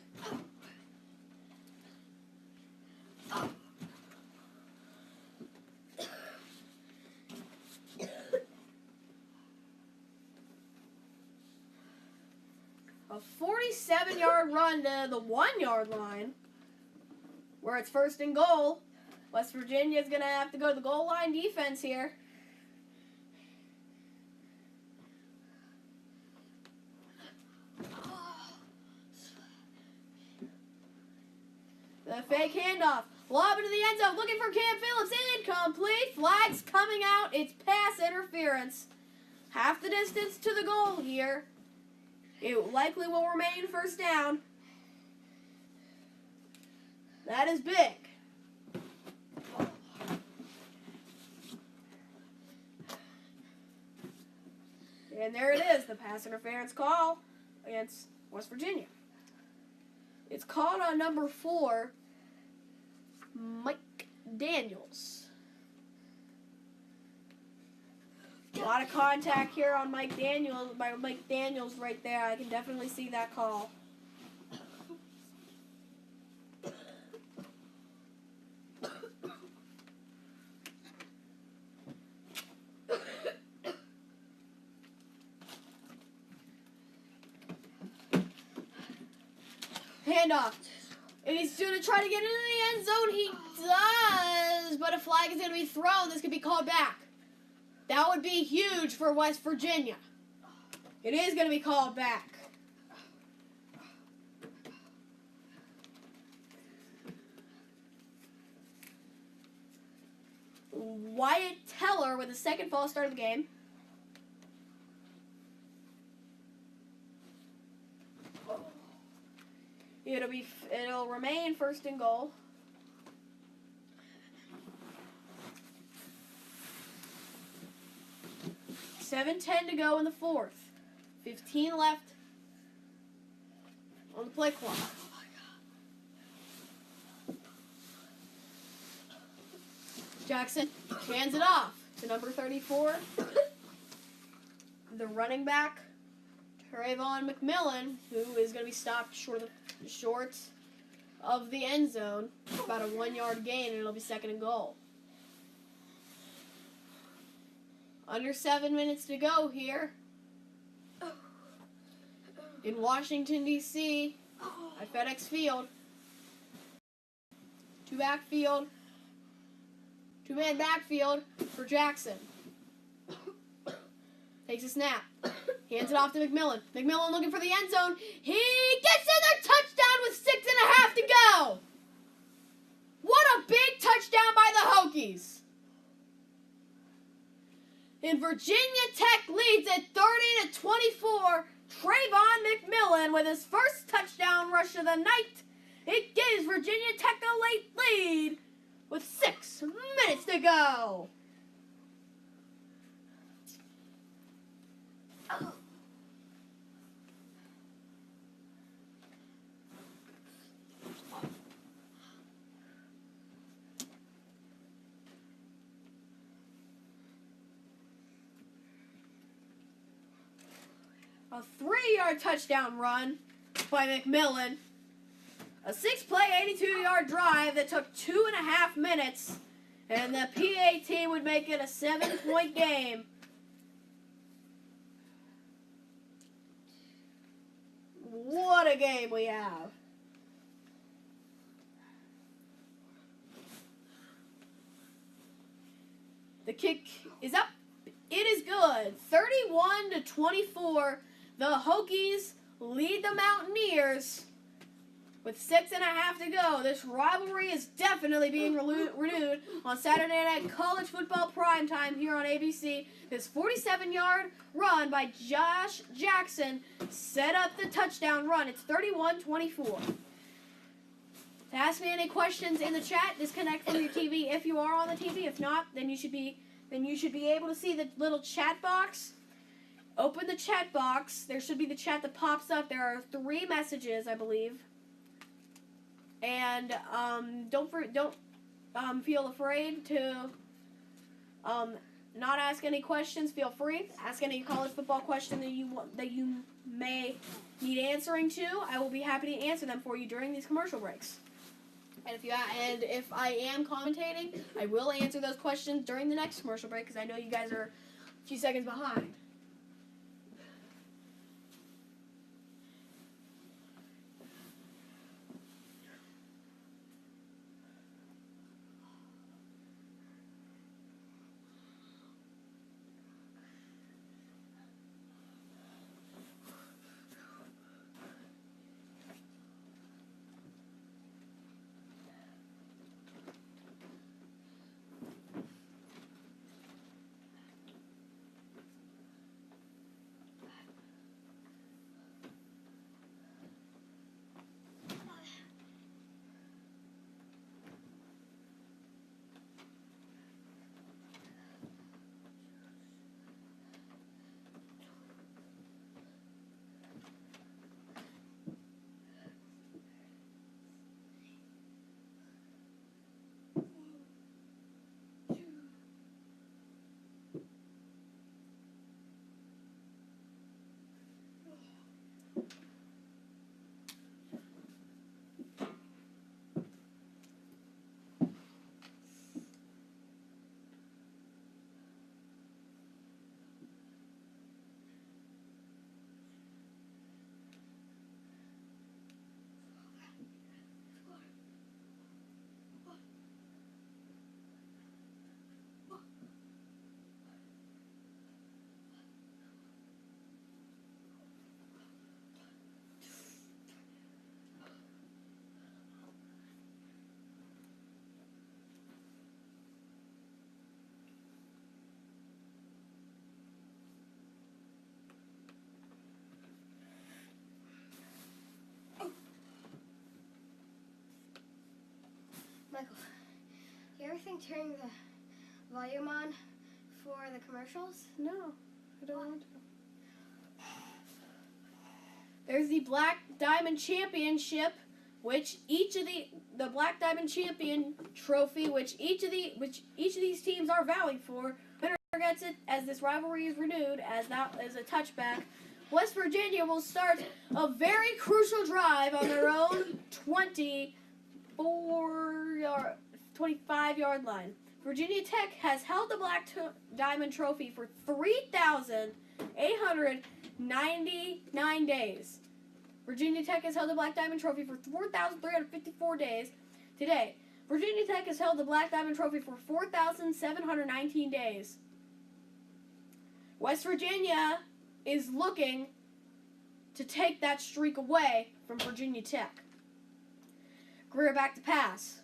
A 47-yard run to the 1-yard line, where it's first and goal. West Virginia is going to have to go to the goal line defense here. The fake handoff. Lob into the end zone. Looking for Cam Phillips. Incomplete. Flags coming out. It's pass interference. Half the distance to the goal here. It likely will remain first down. That is big. And there it is, the pass interference call against West Virginia. It's called on number 4, Mike Daniels. A lot of contact here on Mike Daniels. By Mike Daniels right there. I can definitely see that call. Handoff. And he's going to try to get into the end zone. He does. But a flag is going to be thrown. This could be called back. That would be huge for West Virginia. It is going to be called back. Wyatt Teller with a second false start of the game. It'll remain first and goal. $7:10 to go in the fourth. 15 left on the play clock. Jackson hands it off to number 34. The running back, Trayvon McMillan, who is going to be stopped short of the end zone. About a 1-yard gain, and it'll be second and goal. Under 7 minutes to go here in Washington, D.C. at FedEx Field. Two-man backfield for Jackson. Takes a snap. Hands it off to McMillan. McMillan looking for the end zone. He gets in there. Touchdown with 6.5 to go. What a big touchdown by the Hokies. And Virginia Tech leads at 30-24. Trayvon McMillan with his first touchdown rush of the night. It gives Virginia Tech a late lead with 6 minutes to go. A 3-yard touchdown run by McMillan. A 6-play, 82-yard drive that took 2.5 minutes. And the PA team would make it a 7-point game. What a game we have. The kick is up. It is good. 31-24. The Hokies lead the Mountaineers with 6.5 to go. This rivalry is definitely being renewed on Saturday Night College Football Primetime here on ABC. This 47-yard run by Josh Jackson set up the touchdown run. It's 31-24. To ask me any questions in the chat, disconnect from your TV if you are on the TV. If not, then you should be able to see the little chat box. Open the chat box. There should be the chat that pops up. There are 3 messages, I believe. And don't feel afraid to not ask any questions. Feel free. Ask any college football question that you may need answering to. I will be happy to answer them for you during these commercial breaks. And if I am commentating, I will answer those questions during the next commercial break because I know you guys are a few seconds behind. Michael, do you ever think turning the volume on for the commercials? No, I don't want to. There's the Black Diamond Championship, which each of the Black Diamond Champion trophy, which each of these teams are vying for. Winner gets it as this rivalry is renewed as that is a touchback. West Virginia will start a very crucial drive on their own 25-yard line. Virginia Tech has held the Black Diamond Trophy for 3,899 days. Virginia Tech has held the Black Diamond Trophy for 4,354 days. Today, Virginia Tech has held the Black Diamond Trophy for 4,719 days. West Virginia is looking to take that streak away from Virginia Tech. Greer back to pass.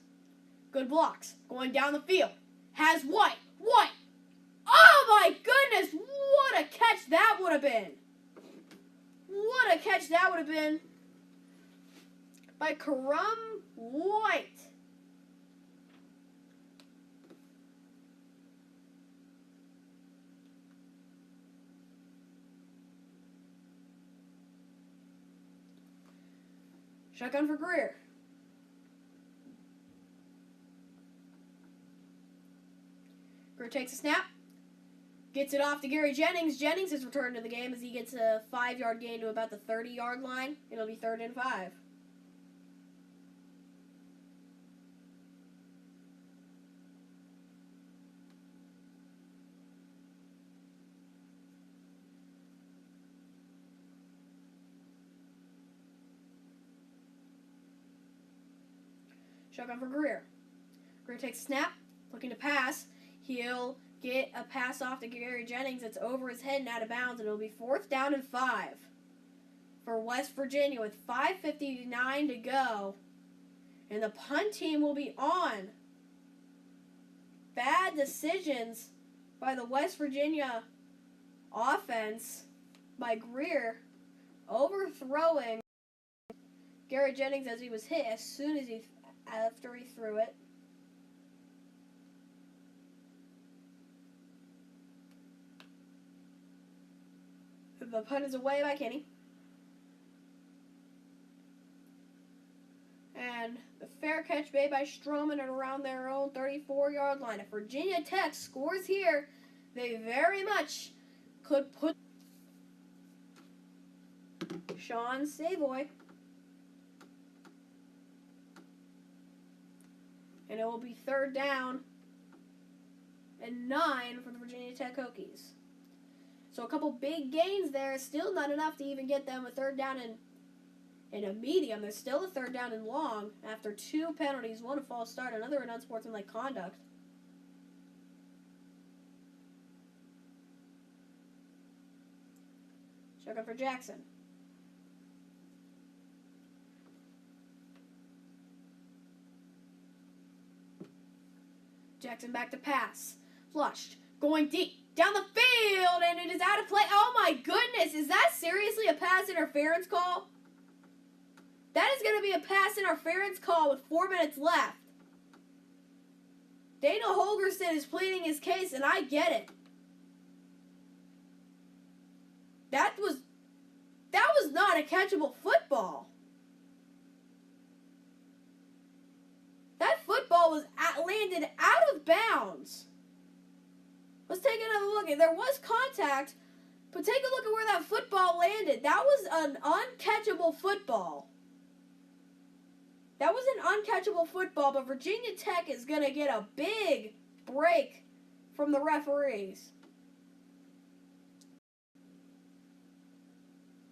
Good blocks. Going down the field. Has White. White. Oh my goodness. What a catch that would have been. What a catch that would have been by Karum White. Shotgun for Greer. Greer takes a snap. Gets it off to Gary Jennings. Jennings has returned to the game as he gets a 5-yard gain to about the 30-yard line. It'll be 3rd and 5. Shotgun for Greer. Greer takes a snap, looking to pass. He'll get a pass off to Gary Jennings. It's over his head and out of bounds, and it'll be 4th down and 5 for West Virginia with 5:59 to go. And the punt team will be on. Bad decisions by the West Virginia offense by Greer, overthrowing Gary Jennings as he was hit after he threw it. The punt is away by Kenny. And the fair catch made by Stroman at around their own 34-yard line. If Virginia Tech scores here, they very much could put Sean Savoy. And it will be 3rd down and 9 for the Virginia Tech Hokies. So a couple big gains there. Still not enough to even get them a 3rd down and a medium. There's still a 3rd down and long after 2 penalties, 1 a false start, another an unsportsmanlike conduct. Shotgun for Jackson. Jackson back to pass. Flushed. Going deep. Down the field, and it is out of play. Oh my goodness, is that seriously a pass interference call? That is going to be a pass interference call with 4 minutes left. Daniel Holgerson is pleading his case, and I get it. That was not a catchable football. That football was landed out of bounds. Let's take another look. There was contact, but take a look at where that football landed. That was an uncatchable football. That was an uncatchable football, but Virginia Tech is going to get a big break from the referees.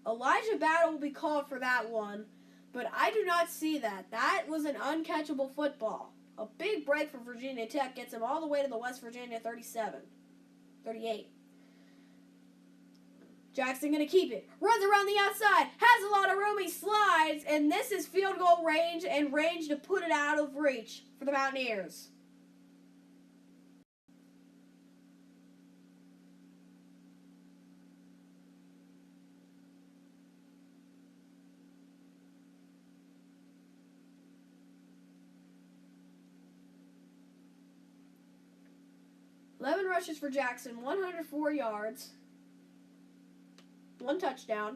Elijah Battle will be called for that one, but I do not see that. That was an uncatchable football. A big break for Virginia Tech gets them all the way to the West Virginia 38. Jackson going to keep it. Runs around the outside. Has a lot of room. He slides. And this is field goal range and range to put it out of reach for the Mountaineers. Eleven rushes for Jackson, 104 yards, 1 touchdown.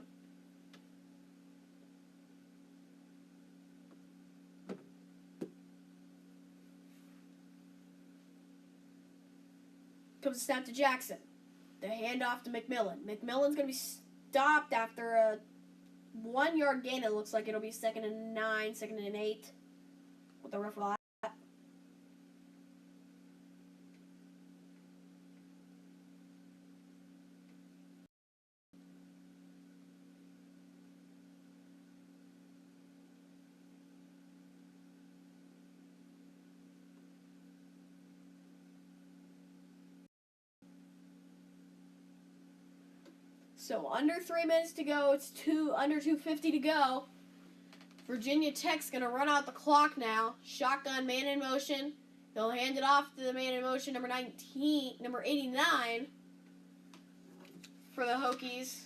Comes a snap to Jackson. The handoff to McMillan. McMillan's going to be stopped after a 1-yard gain. It looks like it'll be 2nd and 9, 2nd and 8 with the ref. So under 3 minutes to go. It's under 2:50 to go. Virginia Tech's going to run out the clock now. Shotgun, man in motion. They'll hand it off to the man in motion, number 89 for the Hokies.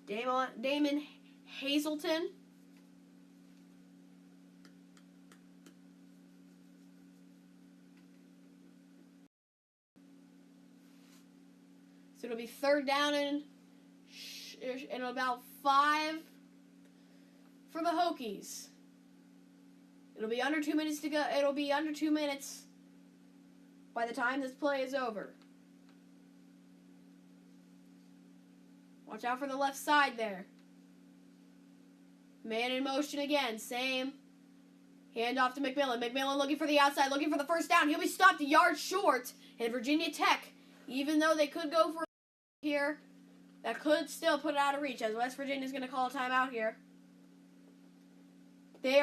Damon Hazelton. So it'll be third down and about 5 for the Hokies. It'll be under 2 minutes to go. It'll be under 2 minutes by the time this play is over. Watch out for the left side there. Man in motion again. Same. Hand off to McMillan. McMillan looking for the outside, looking for the first down. He'll be stopped a yard short. And Virginia Tech, even though they could go for here, that could still put it out of reach, as West Virginia's going to call a timeout here. They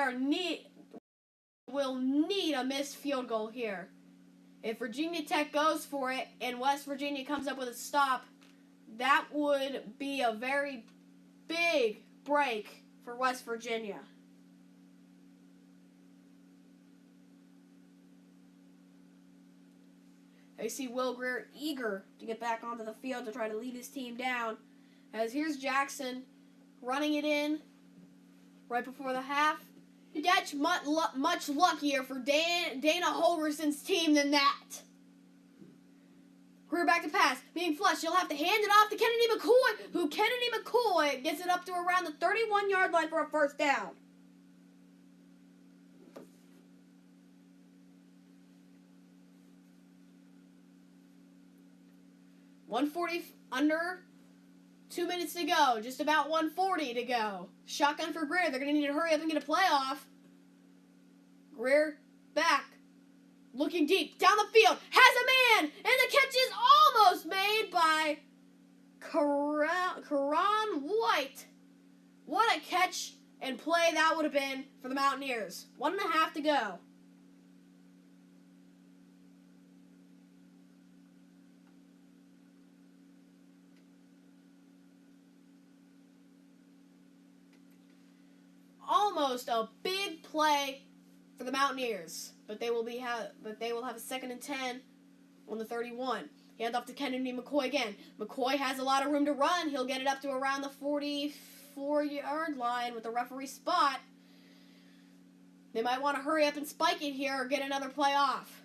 will need a missed field goal here. If Virginia Tech goes for it and West Virginia comes up with a stop, that would be a very big break for West Virginia. I see Will Greer eager to get back onto the field to try to lead his team down. As here's Jackson running it in right before the half. That's much luckier for Dana Holgerson's team than that. Greer back to pass, being flushed. He'll have to hand it off to Kennedy McCoy, Kennedy McCoy gets it up to around the 31-yard line for a first down. Under 2 minutes to go. Just about 1:40 to go. Shotgun for Greer. They're going to need to hurry up and get a playoff. Greer back. Looking deep. Down the field. Has a man. And the catch is almost made by Karan White. What a catch and play that would have been for the Mountaineers. 1.5 to go. Almost a big play for the Mountaineers, but they will have a 2nd and 10 on the 31. Hand off to Kennedy McCoy again. McCoy has a lot of room to run. He'll get it up to around the 44-yard line with the referee spot. They might want to hurry up and spike it here or get another play off.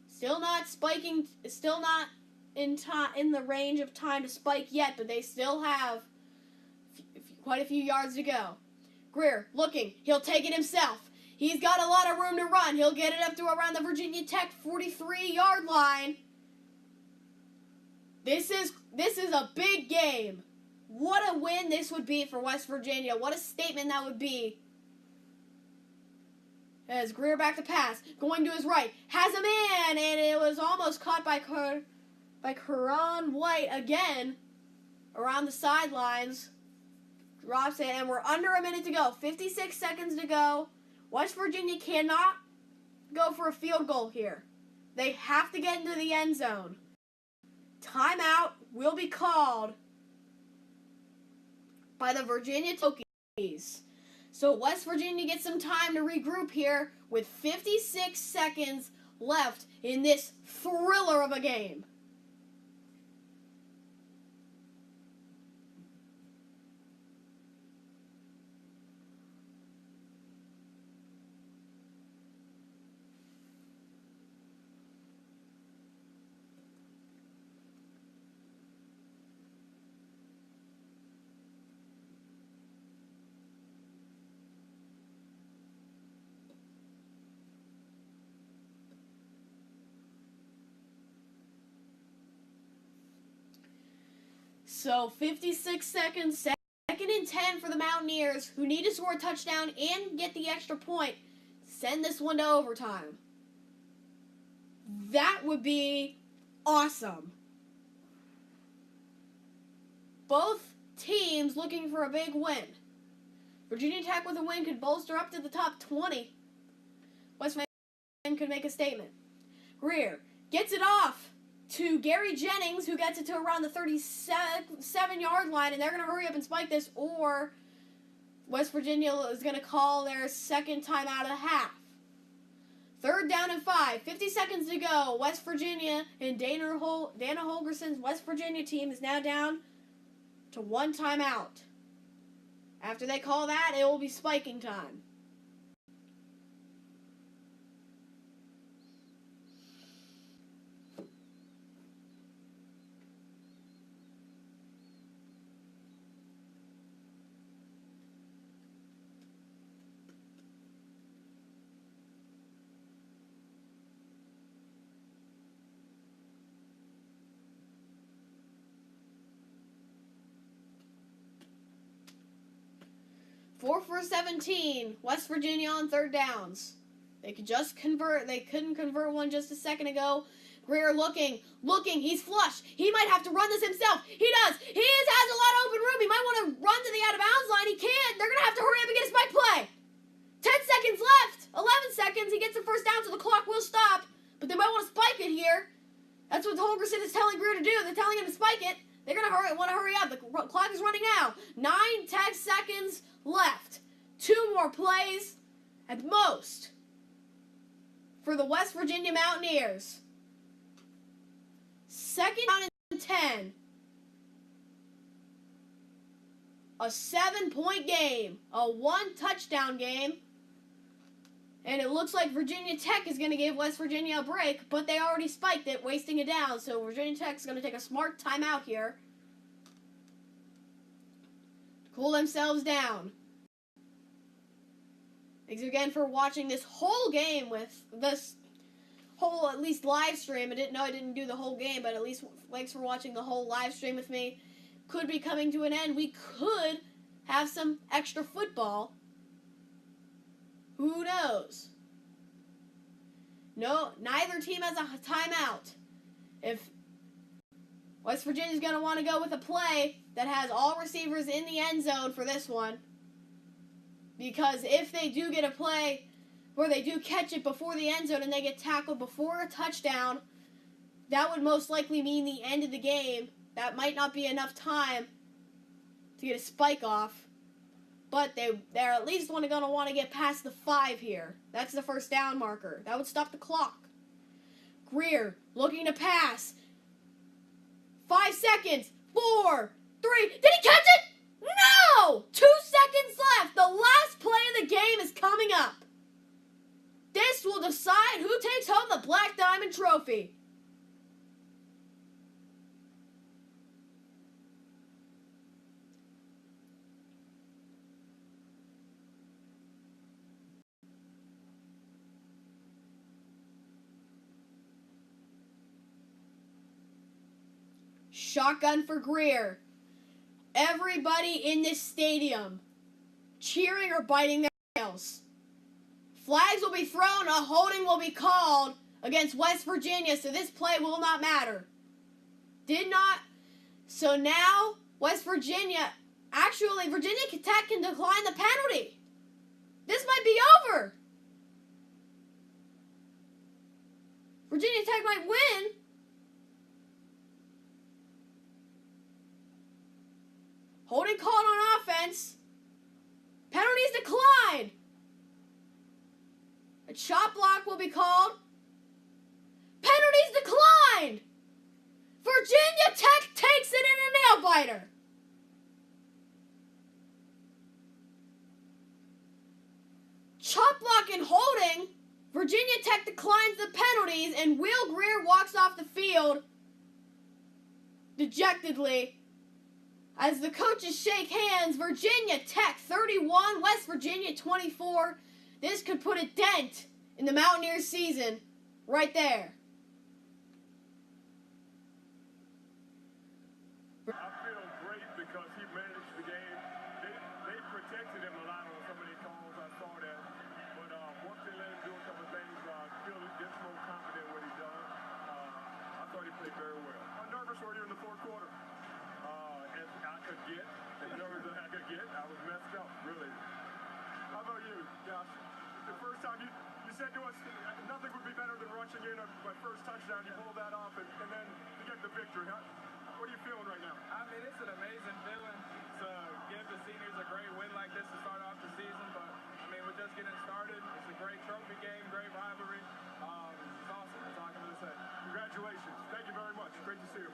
Still not spiking. Still not in the range of time to spike yet, but they still have quite a few yards to go. Greer looking. He'll take it himself. He's got a lot of room to run. He'll get it up to around the Virginia Tech 43-yard line. This is a big game. What a win this would be for West Virginia. What a statement that would be. As Greer back to pass. Going to his right. Has a man. And it was almost caught by Karan White again. Around the sidelines. Drops it, and we're under a minute to go. 56 seconds to go. West Virginia cannot go for a field goal here. They have to get into the end zone. Timeout will be called by the Virginia Hokies. So West Virginia gets some time to regroup here with 56 seconds left in this thriller of a game. So 56 seconds, 2nd and 10 for the Mountaineers, who need to score a touchdown and get the extra point. Send this one to overtime. That would be awesome. Both teams looking for a big win. Virginia Tech with a win could bolster up to the top 20. West Virginia could make a statement. Greer gets it off to Gary Jennings, who gets it to around the 37-yard line, and they're going to hurry up and spike this, or West Virginia is going to call their second timeout of the half. 3rd down and 5. 50 seconds to go. West Virginia and Dana Holgerson's West Virginia team is now down to 1 timeout. After they call that, it will be spiking time. Four for 17. West Virginia on 3rd downs. They could just convert. They couldn't convert one just a second ago. Greer looking. He's flush. He might have to run this himself. He does. He has a lot of open room. He might want to run to the out of bounds line. He can't. They're going to have to hurry up and get a spike play. 10 seconds left. 11 seconds. He gets the first down, so the clock will stop. But they might want to spike it here. That's what Holgerson is telling Greer to do. They're telling him to spike it. They're going to want to hurry up. The clock is running now. 9-10 seconds left. 2 more plays at most for the West Virginia Mountaineers. 2nd down and 10. A 7-point game. A 1-touchdown game. And it looks like Virginia Tech is going to give West Virginia a break, but they already spiked it, wasting it down. So Virginia Tech is going to take a smart timeout here. Cool themselves down. Thanks again for watching this whole game with this whole, at least, live stream. I didn't do the whole game, but at least thanks for watching the whole live stream with me. Could be coming to an end. We could have some extra football. Who knows? No, neither team has a timeout. If West Virginia's going to want to go with a play that has all receivers in the end zone for this one, because if they do get a play where they do catch it before the end zone and they get tackled before a touchdown, that would most likely mean the end of the game. That might not be enough time to get a spike off. But they're at least going to want to get past the 5 here. That's the first down marker. That would stop the clock. Greer looking to pass. 5 seconds. 4, 3. Did he catch it? No! 2 seconds left. The last play of the game is coming up. This will decide who takes home the Black Diamond Trophy. Shotgun for Greer. Everybody in this stadium cheering or biting their nails. Flags will be thrown. A holding will be called against West Virginia, so this play will not matter. So now West Virginia, actually Virginia Tech can decline the penalty. This might be over. Virginia Tech might win. Holding called on offense. Penalties declined. A chop block will be called. Penalties declined. Virginia Tech takes it in a nail-biter. Chop block and holding. Virginia Tech declines the penalties, and Will Greer walks off the field dejectedly. As the coaches shake hands, Virginia Tech 31, West Virginia 24. This could put a dent in the Mountaineers' season right there. I feel great because he managed the game. They protected him a lot on some of these calls. I saw that. But once they let him do a couple of things, I feel just more confident in what he's done. I thought he played very well. How nervous were you in the fourth quarter? As nervous as I could get. I was messed up, really. How about you, Josh? The first time you You said to us nothing would be better than rushing in my first touchdown. You pulled that off, and then to get the victory. What are you feeling right now? I mean, it's an amazing feeling to give the seniors a great win like this to start off the season. But, I mean, we're just getting started. It's a great trophy game, great rivalry. It's awesome. That's all I can really say. Congratulations. Thank you very much. Great to see you.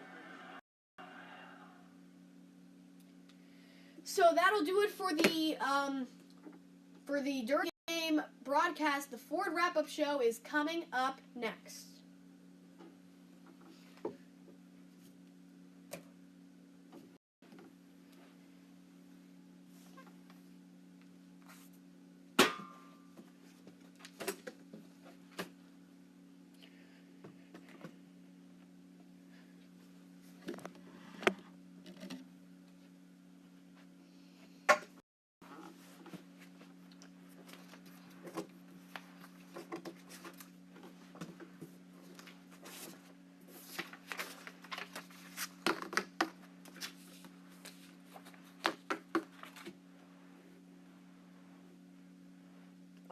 So that'll do it for the during game broadcast. The Ford wrap-up show is coming up next.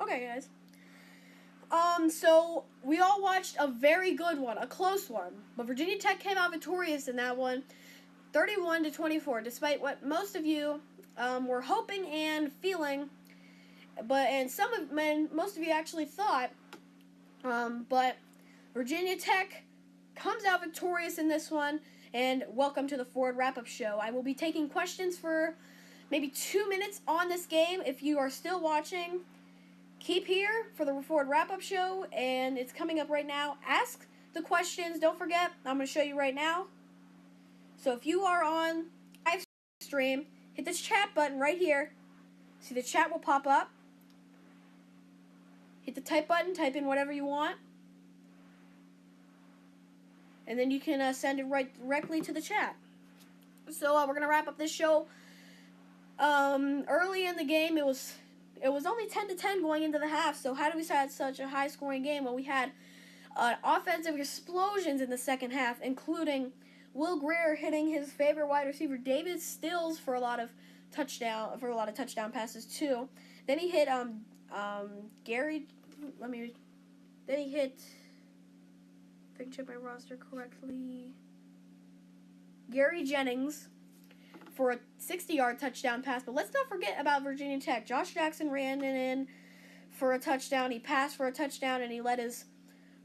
Okay, guys. So we all watched a very good one, a close one, but Virginia Tech came out victorious in that one, 31-24, despite what most of you were hoping and feeling, and most of you actually thought. But Virginia Tech comes out victorious in this one, and welcome to the Ford wrap-up show. I will be taking questions for maybe 2 minutes on this game. If you are still watching, keep here for the Ford wrap-up show, and it's coming up right now. Ask the questions. Don't forget, I'm going to show you right now. So if you are on live stream, hit this chat button right here. See, the chat will pop up. Hit the type button, type in whatever you want. And then you can send it right directly to the chat. So we're going to wrap up this show. Early in the game, it was only 10-10 going into the half, so how do we have such a high-scoring game? Well, we had offensive explosions in the second half, including Will Grier hitting his favorite wide receiver, David Stills, for a lot of touchdown passes too. Then he hit Then he hit. If I can check my roster correctly, Gary Jennings for a 60-yard touchdown pass. But let's not forget about Virginia Tech. Josh Jackson ran in for a touchdown. He passed for a touchdown, and he let his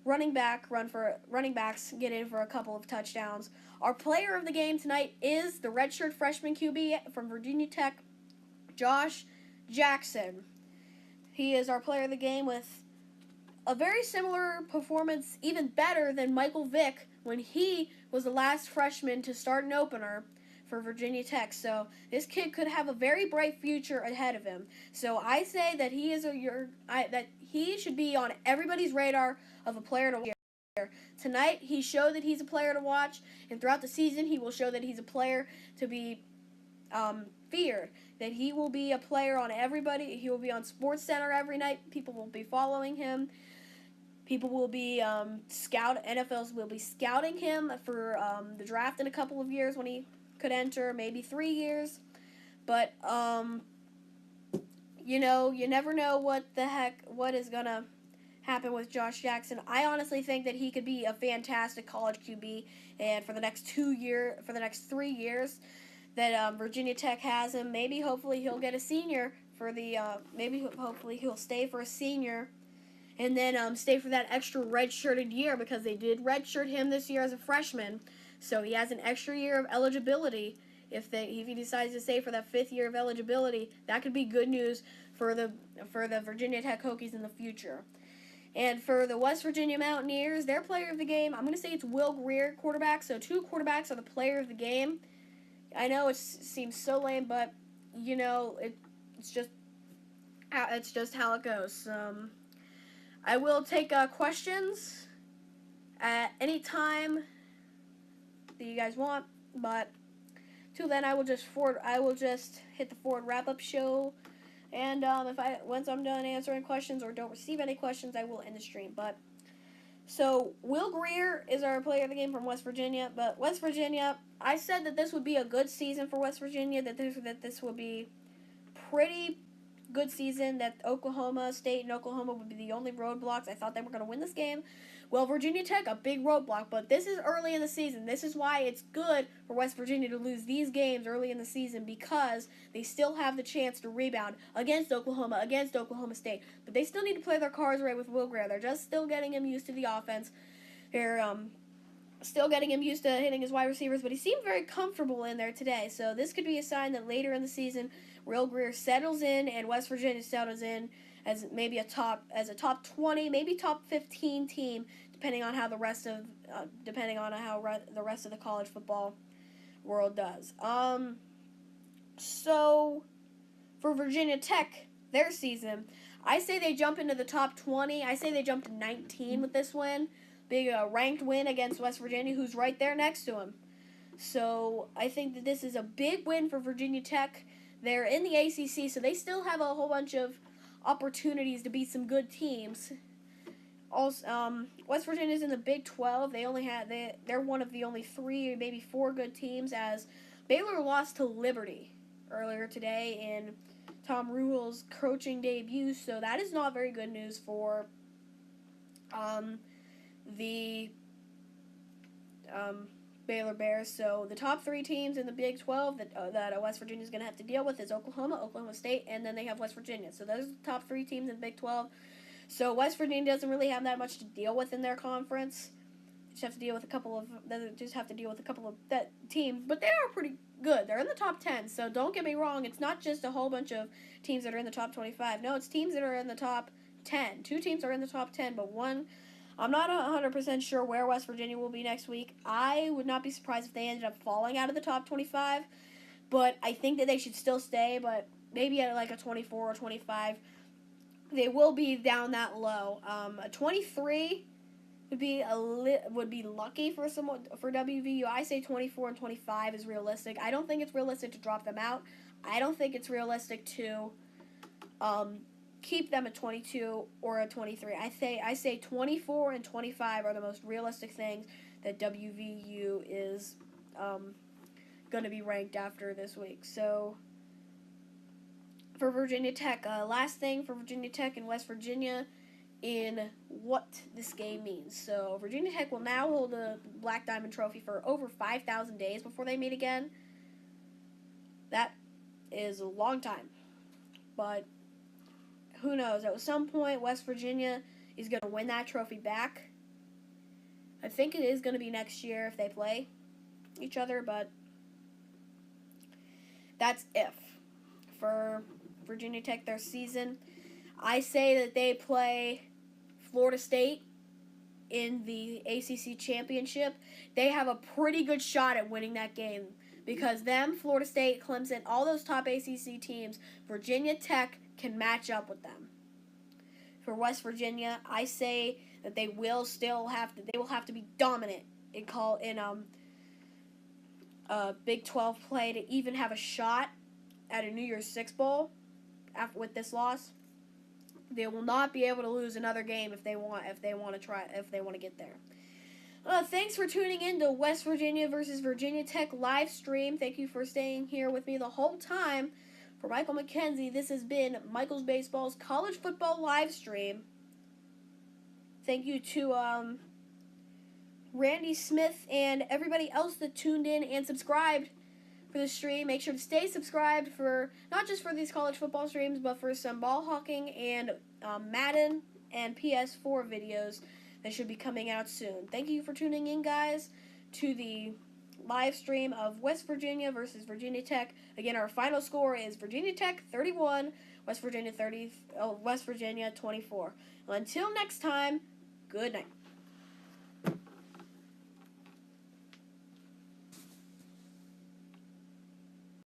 running backs get in for a couple of touchdowns. Our player of the game tonight is the redshirt freshman QB from Virginia Tech, Josh Jackson. He is our player of the game with a very similar performance, even better than Michael Vick when he was the last freshman to start an opener for Virginia Tech. So this kid could have a very bright future ahead of him. So I say that he is that he should be on everybody's radar of a player to watch. Tonight he showed that he's a player to watch, and throughout the season he will show that he's a player to be feared. That he will be a player on everybody. He will be on SportsCenter every night. People will be following him. People will be NFLs will be scouting him for the draft in a couple of years when he could enter, maybe 3 years. But you never know what is gonna happen with Josh Jackson. I honestly think that he could be a fantastic college QB, and for the next 3 years that Virginia Tech has him, hopefully he'll get a senior for the hopefully he'll stay for a senior, and then stay for that extra redshirted year, because they did redshirt him this year as a freshman. So he has an extra year of eligibility. If he decides to stay for that 5th year of eligibility, that could be good news for the Virginia Tech Hokies in the future. And for the West Virginia Mountaineers, their player of the game, I'm going to say it's Will Grier, quarterback. So 2 quarterbacks are the player of the game. I know it seems so lame, but it's just how it goes. I will take questions at any time that you guys want, but till then I will just hit the Ford wrap-up show, and once I'm done answering questions or don't receive any questions, I will end the stream. But so Will Grier is our player of the game from West Virginia. But West Virginia, I said that this would be a good season for West Virginia, that this would be pretty good season, that Oklahoma State and Oklahoma would be the only roadblocks. I thought they were going to win this game. Well, Virginia Tech, a big roadblock, but this is early in the season. This is why it's good for West Virginia to lose these games early in the season, because they still have the chance to rebound against Oklahoma, against Oklahoma State. But they still need to play their cards right with Will Grier. They're just still getting him used to the offense. They're still getting him used to hitting his wide receivers, but he seemed very comfortable in there today. So this could be a sign that later in the season, Will Grier settles in and West Virginia settles in as maybe a top 20, maybe top 15 team, depending on how the rest of the rest of the college football world does. So for Virginia Tech, their season, I say they jump into the top 20. I say they jump to 19 with this win. Big ranked win against West Virginia, who's right there next to him. So I think that this is a big win for Virginia Tech. They're in the ACC, so they still have a whole bunch of opportunities to beat some good teams. Also, West Virginia's in the Big 12. They're one of the only 3 or maybe 4 good teams, as Baylor lost to Liberty earlier today in Tom Ruhel's coaching debut. So that is not very good news for the Baylor Bears. So the top 3 teams in the Big 12 that West Virginia is going to have to deal with is Oklahoma, Oklahoma State, and then they have West Virginia. So those are the top 3 teams in the Big 12. So West Virginia doesn't really have that much to deal with in their conference. They just have to deal with a couple of that teams, but they are pretty good. They're in the top 10. So don't get me wrong, it's not just a whole bunch of teams that are in the top 25. No, it's teams that are in the top 10. 2 teams are in the top 10, but one, I'm not 100% sure where West Virginia will be next week. I would not be surprised if they ended up falling out of the top 25, but I think that they should still stay, but maybe at like a 24 or 25. They will be down that low. A 23 would be lucky for WVU. I say 24 and 25 is realistic. I don't think it's realistic to drop them out. I don't think it's realistic to keep them at 22 or a 23. I say 24 and 25 are the most realistic things that WVU is going to be ranked after this week. So for Virginia Tech, last thing for Virginia Tech and West Virginia in what this game means. So Virginia Tech will now hold the Black Diamond Trophy for over 5,000 days before they meet again. That is a long time. But who knows? At some point, West Virginia is going to win that trophy back. I think it is going to be next year if they play each other, but that's if. For Virginia Tech, their season, I say that they play Florida State in the ACC championship. They have a pretty good shot at winning that game because Florida State, Clemson, all those top ACC teams, Virginia Tech can match up with them. For West Virginia, I say that they will have to be dominant in Big 12 play to even have a shot at a New Year's Six bowl. With this loss, they will not be able to lose another game if they want to get there. Thanks for tuning in to West Virginia versus Virginia Tech live stream. Thank you for staying here with me the whole time. For Michael McKenzie, this has been Michael's Baseball's college football live stream. Thank you to Randy Smith and everybody else that tuned in and subscribed for the stream. Make sure to stay subscribed for not just for these college football streams, but for some ball hawking and Madden and PS4 videos that should be coming out soon. Thank you for tuning in, guys, to the live stream of West Virginia versus Virginia Tech. Again, our final score is Virginia Tech 31, West Virginia 24. Well, until next time, good night.